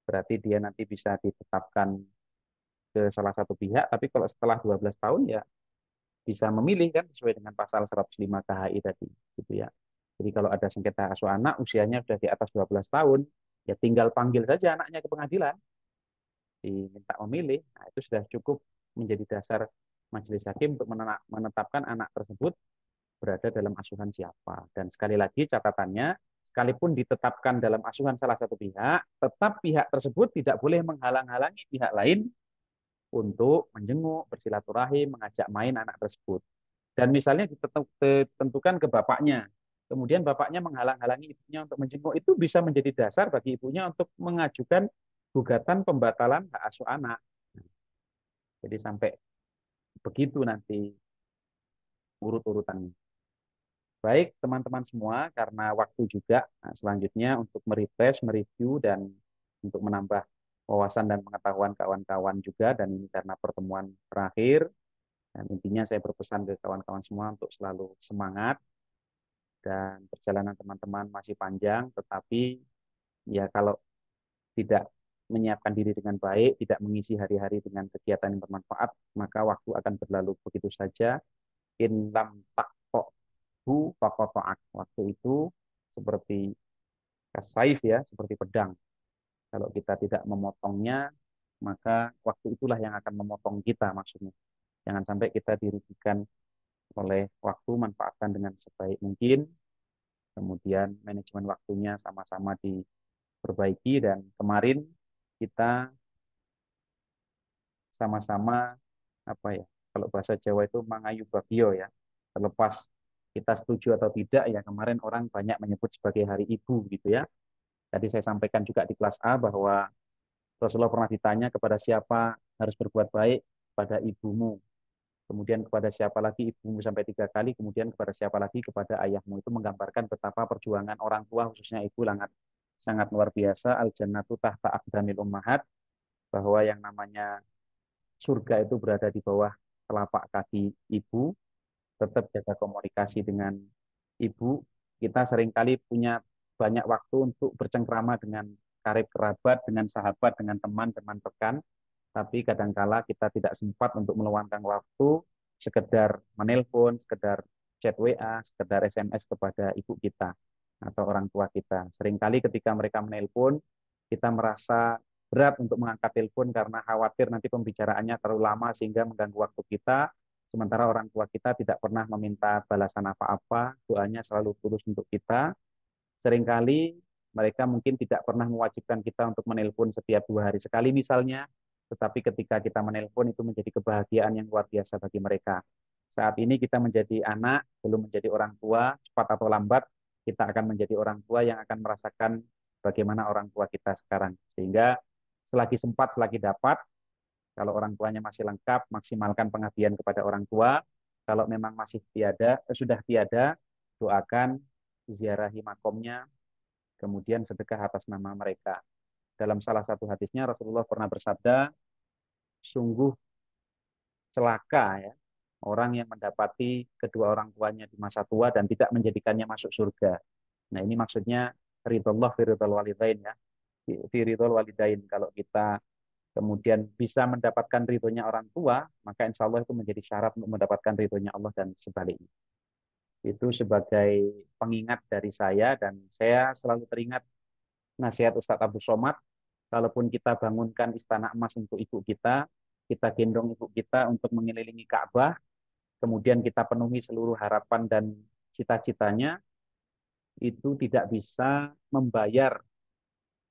berarti dia nanti bisa ditetapkan ke salah satu pihak, tapi kalau setelah 12 tahun ya bisa memilih kan sesuai dengan pasal 105 KHI tadi gitu ya. Jadi kalau ada sengketa hak asuh anak usianya sudah di atas 12 tahun, ya tinggal panggil saja anaknya ke pengadilan, diminta memilih. Nah, itu sudah cukup menjadi dasar majelis hakim untuk menetapkan anak tersebut berada dalam asuhan siapa. Dan sekali lagi catatannya, sekalipun ditetapkan dalam asuhan salah satu pihak, tetap pihak tersebut tidak boleh menghalang-halangi pihak lain untuk menjenguk, bersilaturahim, mengajak main anak tersebut. Dan misalnya ditentukan ke bapaknya, kemudian bapaknya menghalang-halangi ibunya untuk menjenguk, itu bisa menjadi dasar bagi ibunya untuk mengajukan gugatan pembatalan hak asuh anak. Jadi sampai begitu nanti urut-urutannya. Baik, teman-teman semua, karena waktu juga, nah, selanjutnya untuk merefresh, mereview, dan untuk menambah wawasan dan pengetahuan kawan-kawan juga, dan ini karena pertemuan terakhir, dan intinya saya berpesan ke kawan-kawan semua untuk selalu semangat, dan perjalanan teman-teman masih panjang, tetapi ya kalau tidak menyiapkan diri dengan baik, tidak mengisi hari-hari dengan kegiatan yang bermanfaat, maka waktu akan berlalu begitu saja. In lam bu fakotoak. Waktu itu seperti kasaif ya, seperti pedang. Kalau kita tidak memotongnya, maka waktu itulah yang akan memotong kita maksudnya. Jangan sampai kita dirugikan oleh waktu, manfaatkan dengan sebaik mungkin. Kemudian manajemen waktunya sama-sama diperbaiki, dan kemarin kita sama-sama apa ya? Kalau bahasa Jawa itu mangayu bagio ya. Terlepas kita setuju atau tidak ya, kemarin orang banyak menyebut sebagai hari ibu gitu ya. Tadi saya sampaikan juga di kelas A bahwa Rasulullah pernah ditanya kepada siapa harus berbuat baik, pada ibumu. Kemudian kepada siapa lagi, ibumu sampai 3 kali. Kemudian kepada siapa lagi, kepada ayahmu. Itu menggambarkan betapa perjuangan orang tua, khususnya ibu, sangat luar biasa. Al jannatu tahta aqdamil ummahat, bahwa yang namanya surga itu berada di bawah telapak kaki ibu. Tetap jaga komunikasi dengan ibu. Kita seringkali punya banyak waktu untuk bercengkrama dengan karib kerabat, dengan sahabat, dengan teman-teman rekan, tapi kadangkala kita tidak sempat untuk meluangkan waktu sekedar menelpon, sekedar chat WA, sekedar SMS kepada ibu kita atau orang tua kita. Seringkali ketika mereka menelpon, kita merasa berat untuk mengangkat telepon karena khawatir nanti pembicaraannya terlalu lama sehingga mengganggu waktu kita. Sementara orang tua kita tidak pernah meminta balasan apa-apa, doanya selalu tulus untuk kita. Seringkali mereka mungkin tidak pernah mewajibkan kita untuk menelpon setiap 2 hari sekali misalnya, tetapi ketika kita menelpon itu menjadi kebahagiaan yang luar biasa bagi mereka. Saat ini kita menjadi anak, belum menjadi orang tua, cepat atau lambat kita akan menjadi orang tua yang akan merasakan bagaimana orang tua kita sekarang. Sehingga selagi sempat, selagi dapat, kalau orang tuanya masih lengkap, maksimalkan pengabdian kepada orang tua. Kalau memang masih tiada, sudah tiada, doakan, ziarahi makomnya, kemudian sedekah atas nama mereka. Dalam salah satu hadisnya Rasulullah pernah bersabda, sungguh celaka ya orang yang mendapati kedua orang tuanya di masa tua dan tidak menjadikannya masuk surga. Nah, ini maksudnya ridhollah fi ridhol walidain ya. Fi ridhol walidain, kalau kita kemudian bisa mendapatkan ridhonya orang tua, maka insya Allah itu menjadi syarat untuk mendapatkan ridhonya Allah dan sebaliknya. Itu sebagai pengingat dari saya, dan saya selalu teringat nasihat Ustadz Abu Somad, kalaupun kita bangunkan istana emas untuk ibu kita gendong ibu kita untuk mengelilingi Ka'bah, kemudian kita penuhi seluruh harapan dan cita-citanya, itu tidak bisa membayar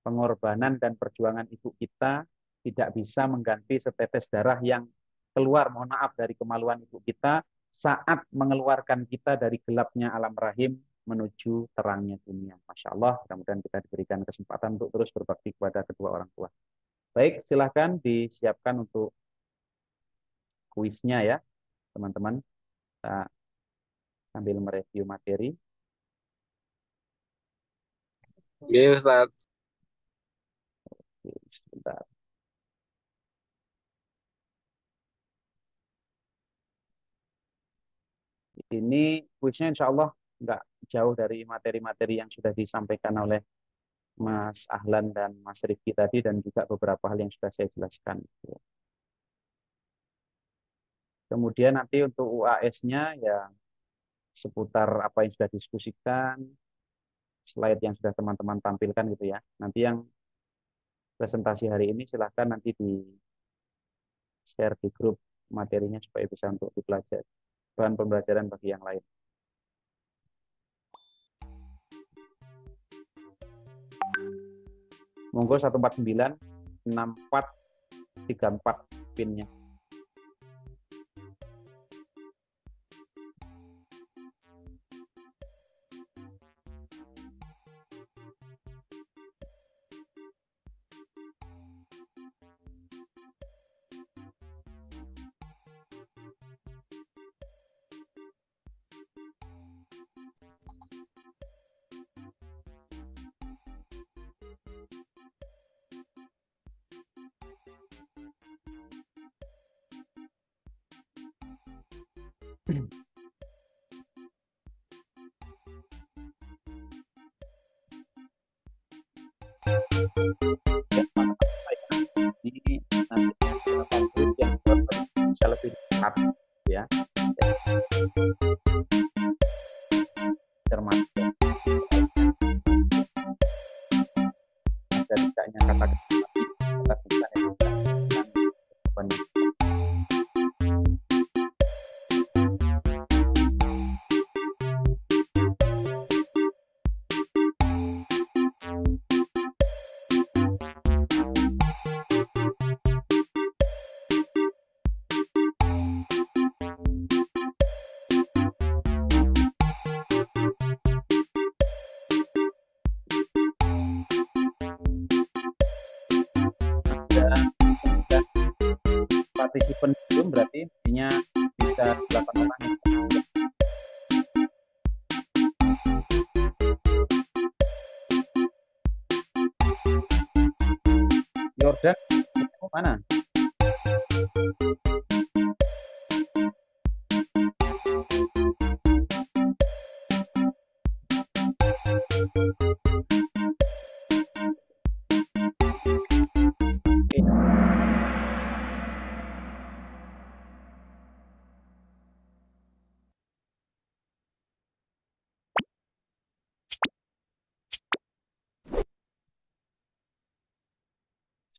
pengorbanan dan perjuangan ibu kita, tidak bisa mengganti setetes darah yang keluar, mohon maaf, dari kemaluan ibu kita saat mengeluarkan kita dari gelapnya alam rahim menuju terangnya dunia. Masya Allah, mudah-mudahan kita diberikan kesempatan untuk terus berbakti kepada kedua orang tua. Baik, silahkan disiapkan untuk kuisnya ya, teman-teman. Kita sambil mereview materi. Iya Ustaz. Oke, sebentar. Ini kuisnya insya Allah nggak jauh dari materi-materi yang sudah disampaikan oleh Mas Ahlan dan Mas Rifki tadi, dan juga beberapa hal yang sudah saya jelaskan. Kemudian nanti untuk UAS-nya ya seputar apa yang sudah diskusikan, slide yang sudah teman-teman tampilkan gitu ya. Nanti yang presentasi hari ini silahkan nanti di-share di grup materinya supaya bisa untuk dipelajari, bahan pembelajaran bagi yang lain. Monggo 149 6434 pinnya. Ini nanti beberapa grup yang bisa lebih dekat ya, cermat ada tidaknya kata bisa partisipan belum, berarti intinya bisa 8 orang. Yordan mana?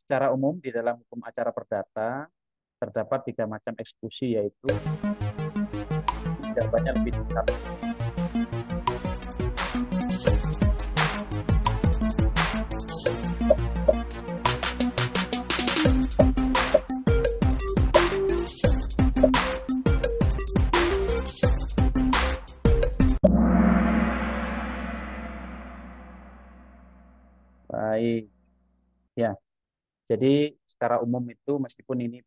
Secara umum di dalam hukum acara perdata terdapat 3 macam eksekusi, yaitu jawabannya lebih dekat. Baik, ya. Jadi secara umum itu meskipun ini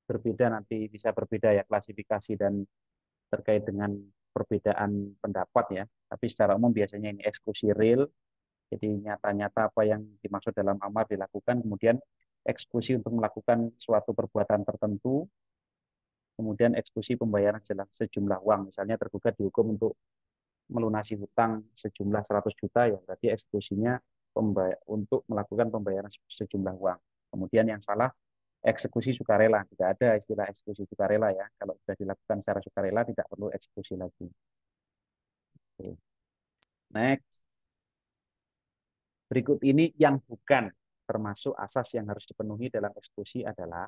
berbeda, nanti bisa berbeda ya klasifikasi dan terkait dengan perbedaan pendapat ya. Tapi secara umum biasanya ini eksekusi real, jadi nyata-nyata apa yang dimaksud dalam amar dilakukan, kemudian eksekusi untuk melakukan suatu perbuatan tertentu, kemudian eksekusi pembayaran sejumlah uang, misalnya tergugat dihukum untuk melunasi hutang sejumlah 100 juta, ya berarti eksekusinya untuk melakukan pembayaran sejumlah uang. Kemudian yang salah eksekusi sukarela, tidak ada istilah eksekusi sukarela ya. Kalau sudah dilakukan secara sukarela tidak perlu eksekusi lagi. Oke. Next. Berikut ini yang bukan termasuk asas yang harus dipenuhi dalam eksekusi adalah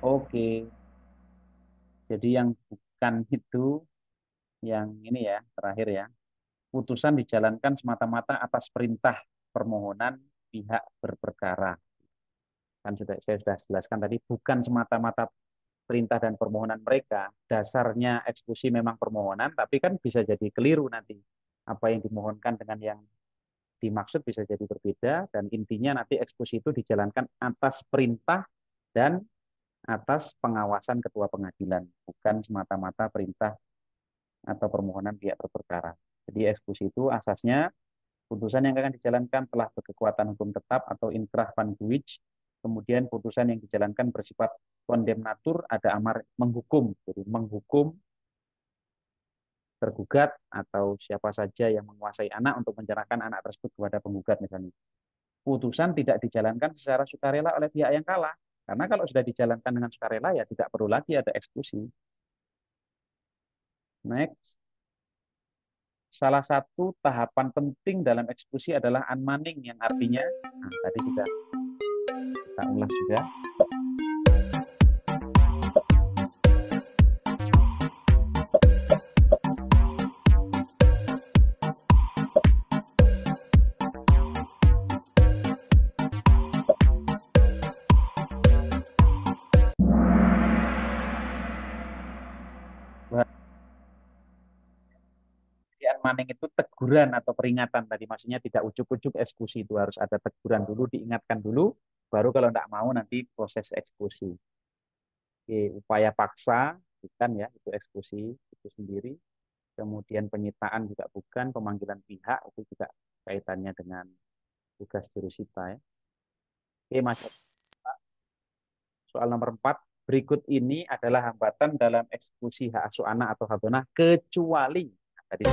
oke. Jadi yang bukan itu yang ini ya, terakhir ya. Putusan dijalankan semata-mata atas perintah permohonan pihak berperkara. Kan saya sudah jelaskan tadi, bukan semata-mata perintah dan permohonan mereka. Dasarnya eksekusi memang permohonan, tapi kan bisa jadi keliru nanti. Apa yang dimohonkan dengan yang dimaksud bisa jadi berbeda, dan intinya nanti eksekusi itu dijalankan atas perintah dan atas pengawasan ketua pengadilan, bukan semata-mata perintah atau permohonan pihak berperkara. Jadi eksekusi itu asasnya putusan yang akan dijalankan telah berkekuatan hukum tetap atau inkrah van guich. Kemudian putusan yang dijalankan bersifat kondemnatur, ada amar menghukum. Jadi menghukum tergugat atau siapa saja yang menguasai anak untuk menyerahkan anak tersebut kepada penggugat misalnya. Putusan tidak dijalankan secara sukarela oleh pihak yang kalah. Karena kalau sudah dijalankan dengan sukarela ya tidak perlu lagi ada eksekusi. Next. Salah satu tahapan penting dalam eksekusi adalah unmanning yang artinya, tadi sudah kita ulas juga. Unmanning itu teguran atau peringatan tadi, maksudnya tidak ujuk-ujuk eksekusi, itu harus ada teguran dulu, diingatkan dulu, baru kalau tidak mau nanti proses eksekusi. Oke, upaya paksa bukan ya, itu eksekusi itu sendiri. Kemudian penyitaan juga bukan, pemanggilan pihak itu juga kaitannya dengan tugas jurusita ya. Oke, masuk soal nomor 4. Berikut ini adalah hambatan dalam eksekusi hak asuh anak atau hadonah kecuali tadi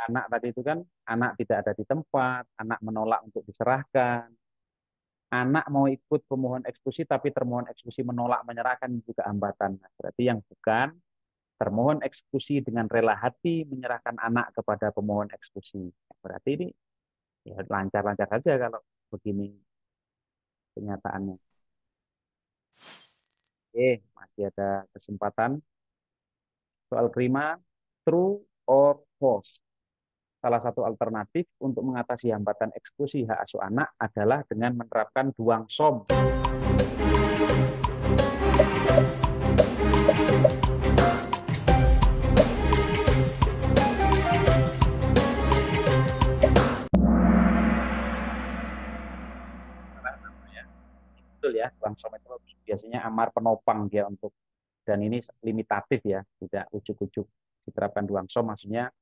anak tadi itu kan anak tidak ada di tempat, anak menolak untuk diserahkan, anak mau ikut pemohon eksekusi tapi termohon eksekusi menolak menyerahkan juga hambatan. Berarti yang bukan termohon eksekusi dengan rela hati menyerahkan anak kepada pemohon eksekusi. Berarti ini ya lancar-lancar saja kalau begini kenyataannya. Oke, masih ada kesempatan. Soal kelima, true or false. Salah satu alternatif untuk mengatasi hambatan eksekusi hak asuh anak adalah dengan menerapkan duang som. Betul ya, duang som itu biasanya amar penopang dia untuk, dan ini limitatif ya, tidak ujuk-ujuk diterapkan duang som, maksudnya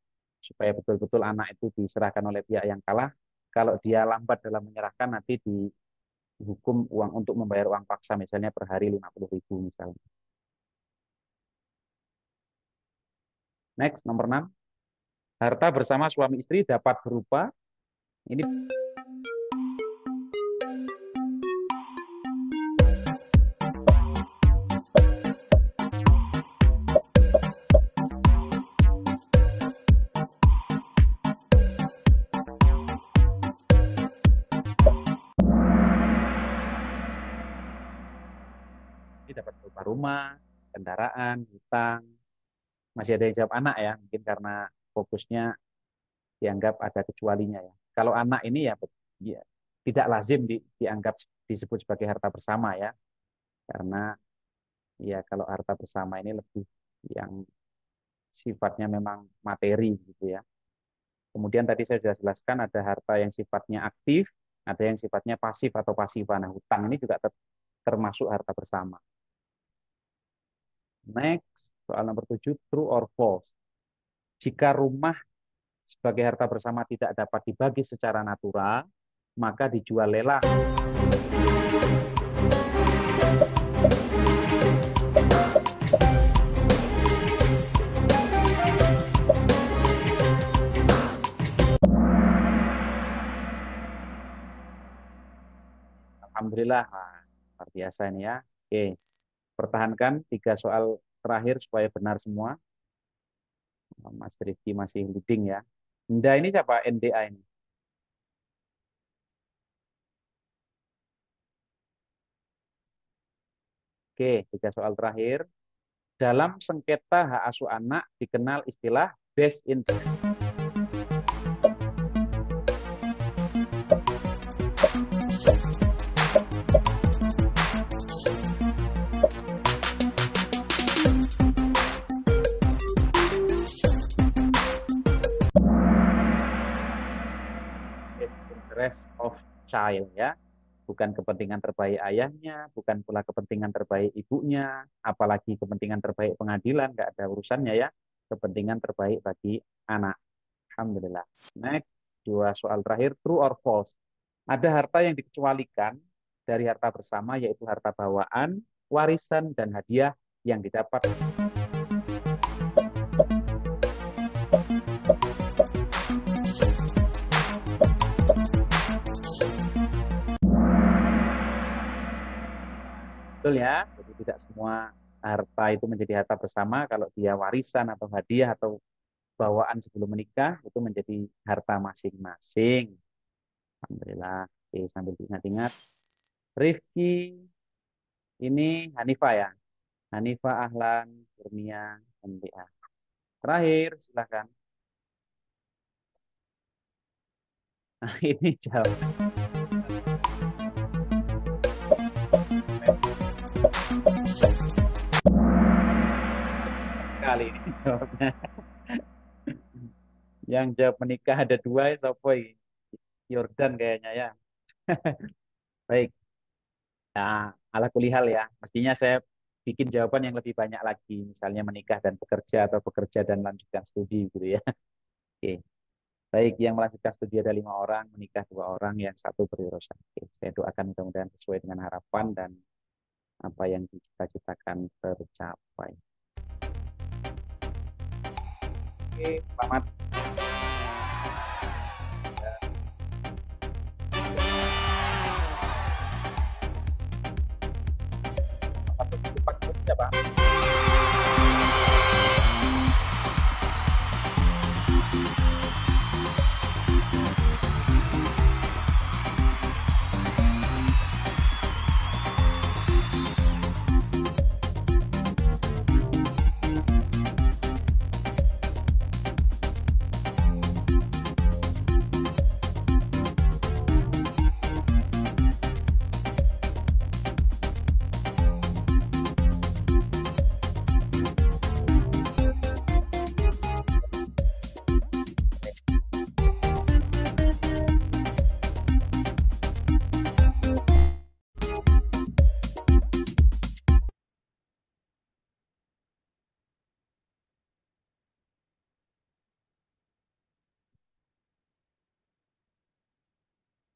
supaya betul-betul anak itu diserahkan oleh pihak yang kalah. Kalau dia lambat dalam menyerahkan nanti dihukum uang untuk membayar uang paksa misalnya per hari 50.000 misalnya. Next, nomor 6. Harta bersama suami istri dapat berupa ini dapat berupa rumah, kendaraan, hutang. Masih ada yang jawab anak ya, mungkin karena fokusnya dianggap ada kecualinya ya. Kalau anak ini ya, ya tidak lazim dianggap disebut sebagai harta bersama ya, karena ya kalau harta bersama ini lebih yang sifatnya memang materi gitu ya. Kemudian tadi saya sudah jelaskan ada harta yang sifatnya aktif, ada yang sifatnya pasif atau pasifan. Nah, hutang ini juga termasuk harta bersama. Next, soal nomor 7, true or false. Jika rumah sebagai harta bersama tidak dapat dibagi secara natural, maka dijual lelang. Alhamdulillah, luar biasa ini ya. Oke, pertahankan 3 soal terakhir supaya benar semua. Mas Rifki masih leading ya. Nda ini siapa? NDA ini. Oke, 3 soal terakhir. Dalam sengketa hak asuh anak dikenal istilah best interest. Best interest of child ya. Bukan kepentingan terbaik ayahnya, bukan pula kepentingan terbaik ibunya, apalagi kepentingan terbaik pengadilan, nggak ada urusannya ya. Kepentingan terbaik bagi anak. Alhamdulillah. Next, 2 soal terakhir, true or false. Ada harta yang dikecualikan dari harta bersama, yaitu harta bawaan, warisan, dan hadiah yang didapat. Betul ya, jadi tidak semua harta itu menjadi harta bersama. Kalau dia warisan atau hadiah atau bawaan sebelum menikah, itu menjadi harta masing-masing. Alhamdulillah. Oke, sambil ingat-ingat. Rifki, ini Hanifah ya. Hanifah, Ahlan, Kurnia, MBA. Terakhir, silahkan. Nah, ini jawab. Sekali ini jawabnya. Yang jawab menikah ada 2, Sopoi. Yordan kayaknya ya. Baik. Nah, ala kulihal ya. Mestinya saya bikin jawaban yang lebih banyak lagi. Misalnya menikah dan bekerja atau bekerja dan lanjutkan studi gitu ya. Oke. Baik, yang melanjutkan studi ada 5 orang, menikah 2 orang, yang 1 berurusan. Oke. Saya doakan mudah-mudahan sesuai dengan harapan dan apa yang dicita-citakan tercapai. Oke, selamat. Selamat berjumpa ya, Pak.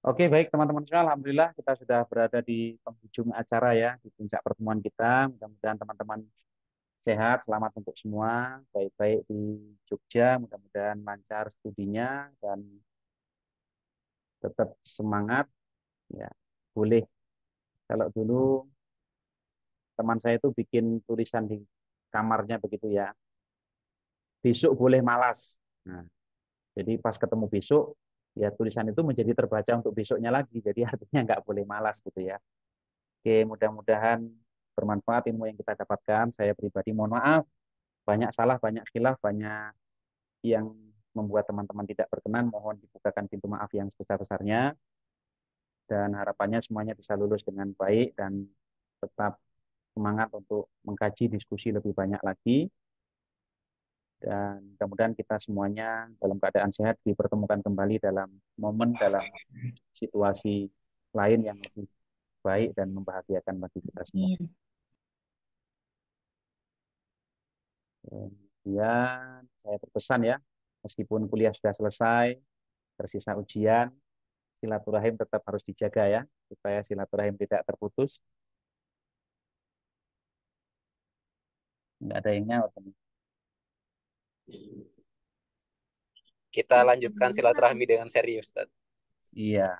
Oke, baik teman-teman semua. Alhamdulillah kita sudah berada di penghujung acara ya, di puncak pertemuan kita. Mudah-mudahan teman-teman sehat, selamat untuk semua, baik-baik di Jogja, mudah-mudahan lancar studinya dan tetap semangat. Ya, boleh. Kalau dulu teman saya itu bikin tulisan di kamarnya begitu ya, besok boleh malas. Nah, jadi pas ketemu besok, ya tulisan itu menjadi terbaca untuk besoknya lagi. Jadi artinya nggak boleh malas gitu ya. Oke, mudah-mudahan bermanfaat ilmu yang kita dapatkan. Saya pribadi mohon maaf, banyak salah, banyak khilaf, banyak yang membuat teman-teman tidak berkenan. Mohon dibukakan pintu maaf yang sebesar-besarnya. Dan harapannya semuanya bisa lulus dengan baik dan tetap semangat untuk mengkaji diskusi lebih banyak lagi. Dan mudah-mudahan kita semuanya dalam keadaan sehat dipertemukan kembali dalam dalam situasi lain yang lebih baik dan membahagiakan bagi kita semua. Kemudian saya berpesan ya, meskipun kuliah sudah selesai, tersisa ujian, silaturahim tetap harus dijaga ya, supaya silaturahim tidak terputus. Nggak ada yang nyaut. Kita lanjutkan silaturahmi dengan serius, Ustaz. Iya,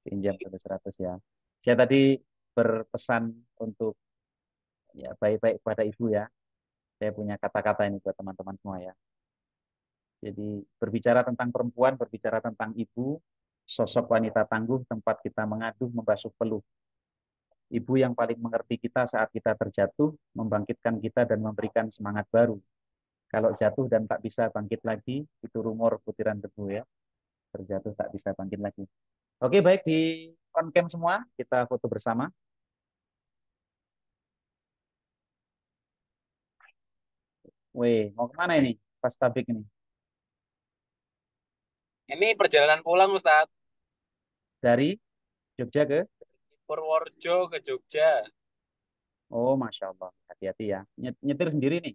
pinjam 100 ya. Saya tadi berpesan untuk ya baik-baik kepada ibu ya. Saya punya kata-kata ini buat teman-teman semua ya. Jadi berbicara tentang perempuan, berbicara tentang ibu, sosok wanita tangguh tempat kita mengadu, membasuh peluh. Ibu yang paling mengerti kita saat kita terjatuh, membangkitkan kita dan memberikan semangat baru. Kalau jatuh dan tak bisa bangkit lagi, itu rumor butiran debu ya. Terjatuh tak bisa bangkit lagi. Oke, baik, di on cam semua, kita foto bersama. Weh, mau kemana ini? Pas tabik ini. Ini perjalanan pulang, Ustaz. Dari Jogja ke? Purworejo ke Jogja. Oh, Masya Allah. Hati-hati ya. Nyetir sendiri nih.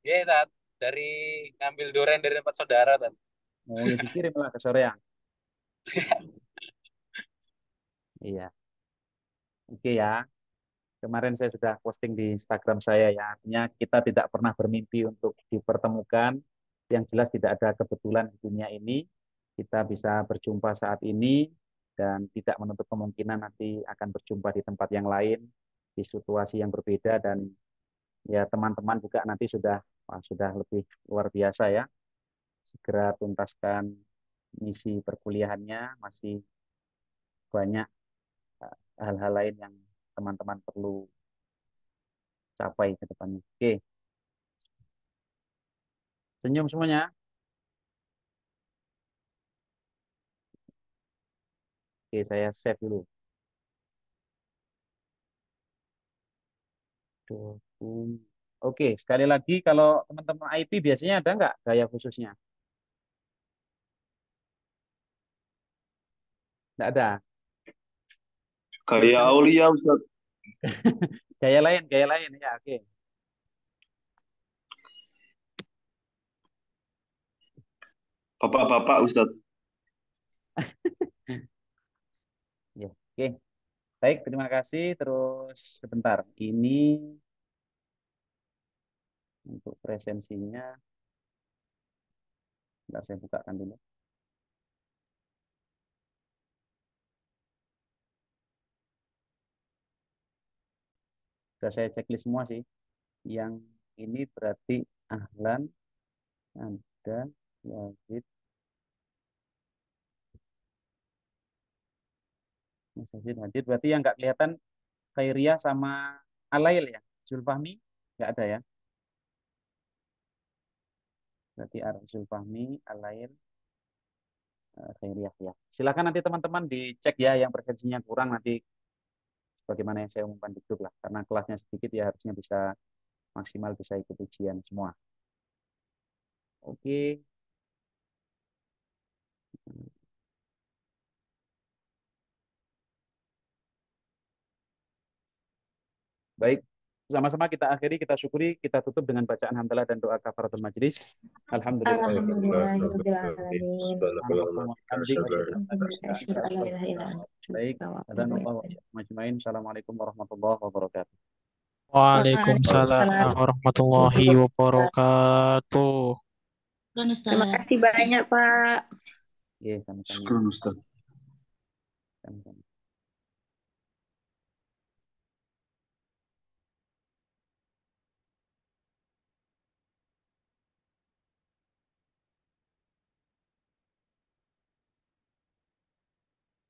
Iya, Ustaz. Dari ngambil duren dari tempat saudara, Ustaz. Oh, ya dikirim lah ke Soreang. Iya. Oke ya. Kemarin saya sudah posting di Instagram saya ya. Artinya kita tidak pernah bermimpi untuk dipertemukan. Yang jelas tidak ada kebetulan di dunia ini. Kita bisa berjumpa saat ini dan tidak menutup kemungkinan nanti akan berjumpa di tempat yang lain, di situasi yang berbeda, dan ya teman-teman juga nanti sudah lebih luar biasa ya. Segera tuntaskan misi perkuliahannya, masih banyak hal-hal lain yang teman-teman perlu capai ke depannya. Oke, senyum semuanya. Oke, saya save dulu. Oke, sekali lagi kalau teman-teman IP biasanya ada nggak gaya khususnya? Nggak ada. Kayak Aulia, Ustaz. Gaya lain ya. Oke. Bapak-bapak, Ustaz. Ya, oke. Baik, terima kasih. Terus sebentar. Ini untuk presensinya. Nggak saya bukakan dulu. Sudah saya checklist semua sih. Yang ini berarti Ahlan, ada Yazid, Mas Yazid hadir. Berarti yang nggak kelihatan Khairiyah sama Alail ya. Zulfahmi nggak ada ya. Berarti Zulfahmi, Alail, Khairiyah ya. Silakan nanti teman-teman dicek ya yang presensinya kurang nanti bagaimana yang saya umumkan di grup lah. Karena kelasnya sedikit ya harusnya bisa maksimal bisa ikut ujian semua. Oke. Baik, sama-sama kita akhiri, kita syukuri, kita tutup dengan bacaan hamdalah dan doa kafaratul majelis. Alhamdulillah. Alhamdulillahirrahmanirrahim. Baik, dan Assalamualaikum warahmatullahi wabarakatuh. Waalaikumsalam warahmatullahi wabarakatuh. Terima kasih banyak, Pak. Iya, sama-sama. Syukur, Ustaz. Sama-sama.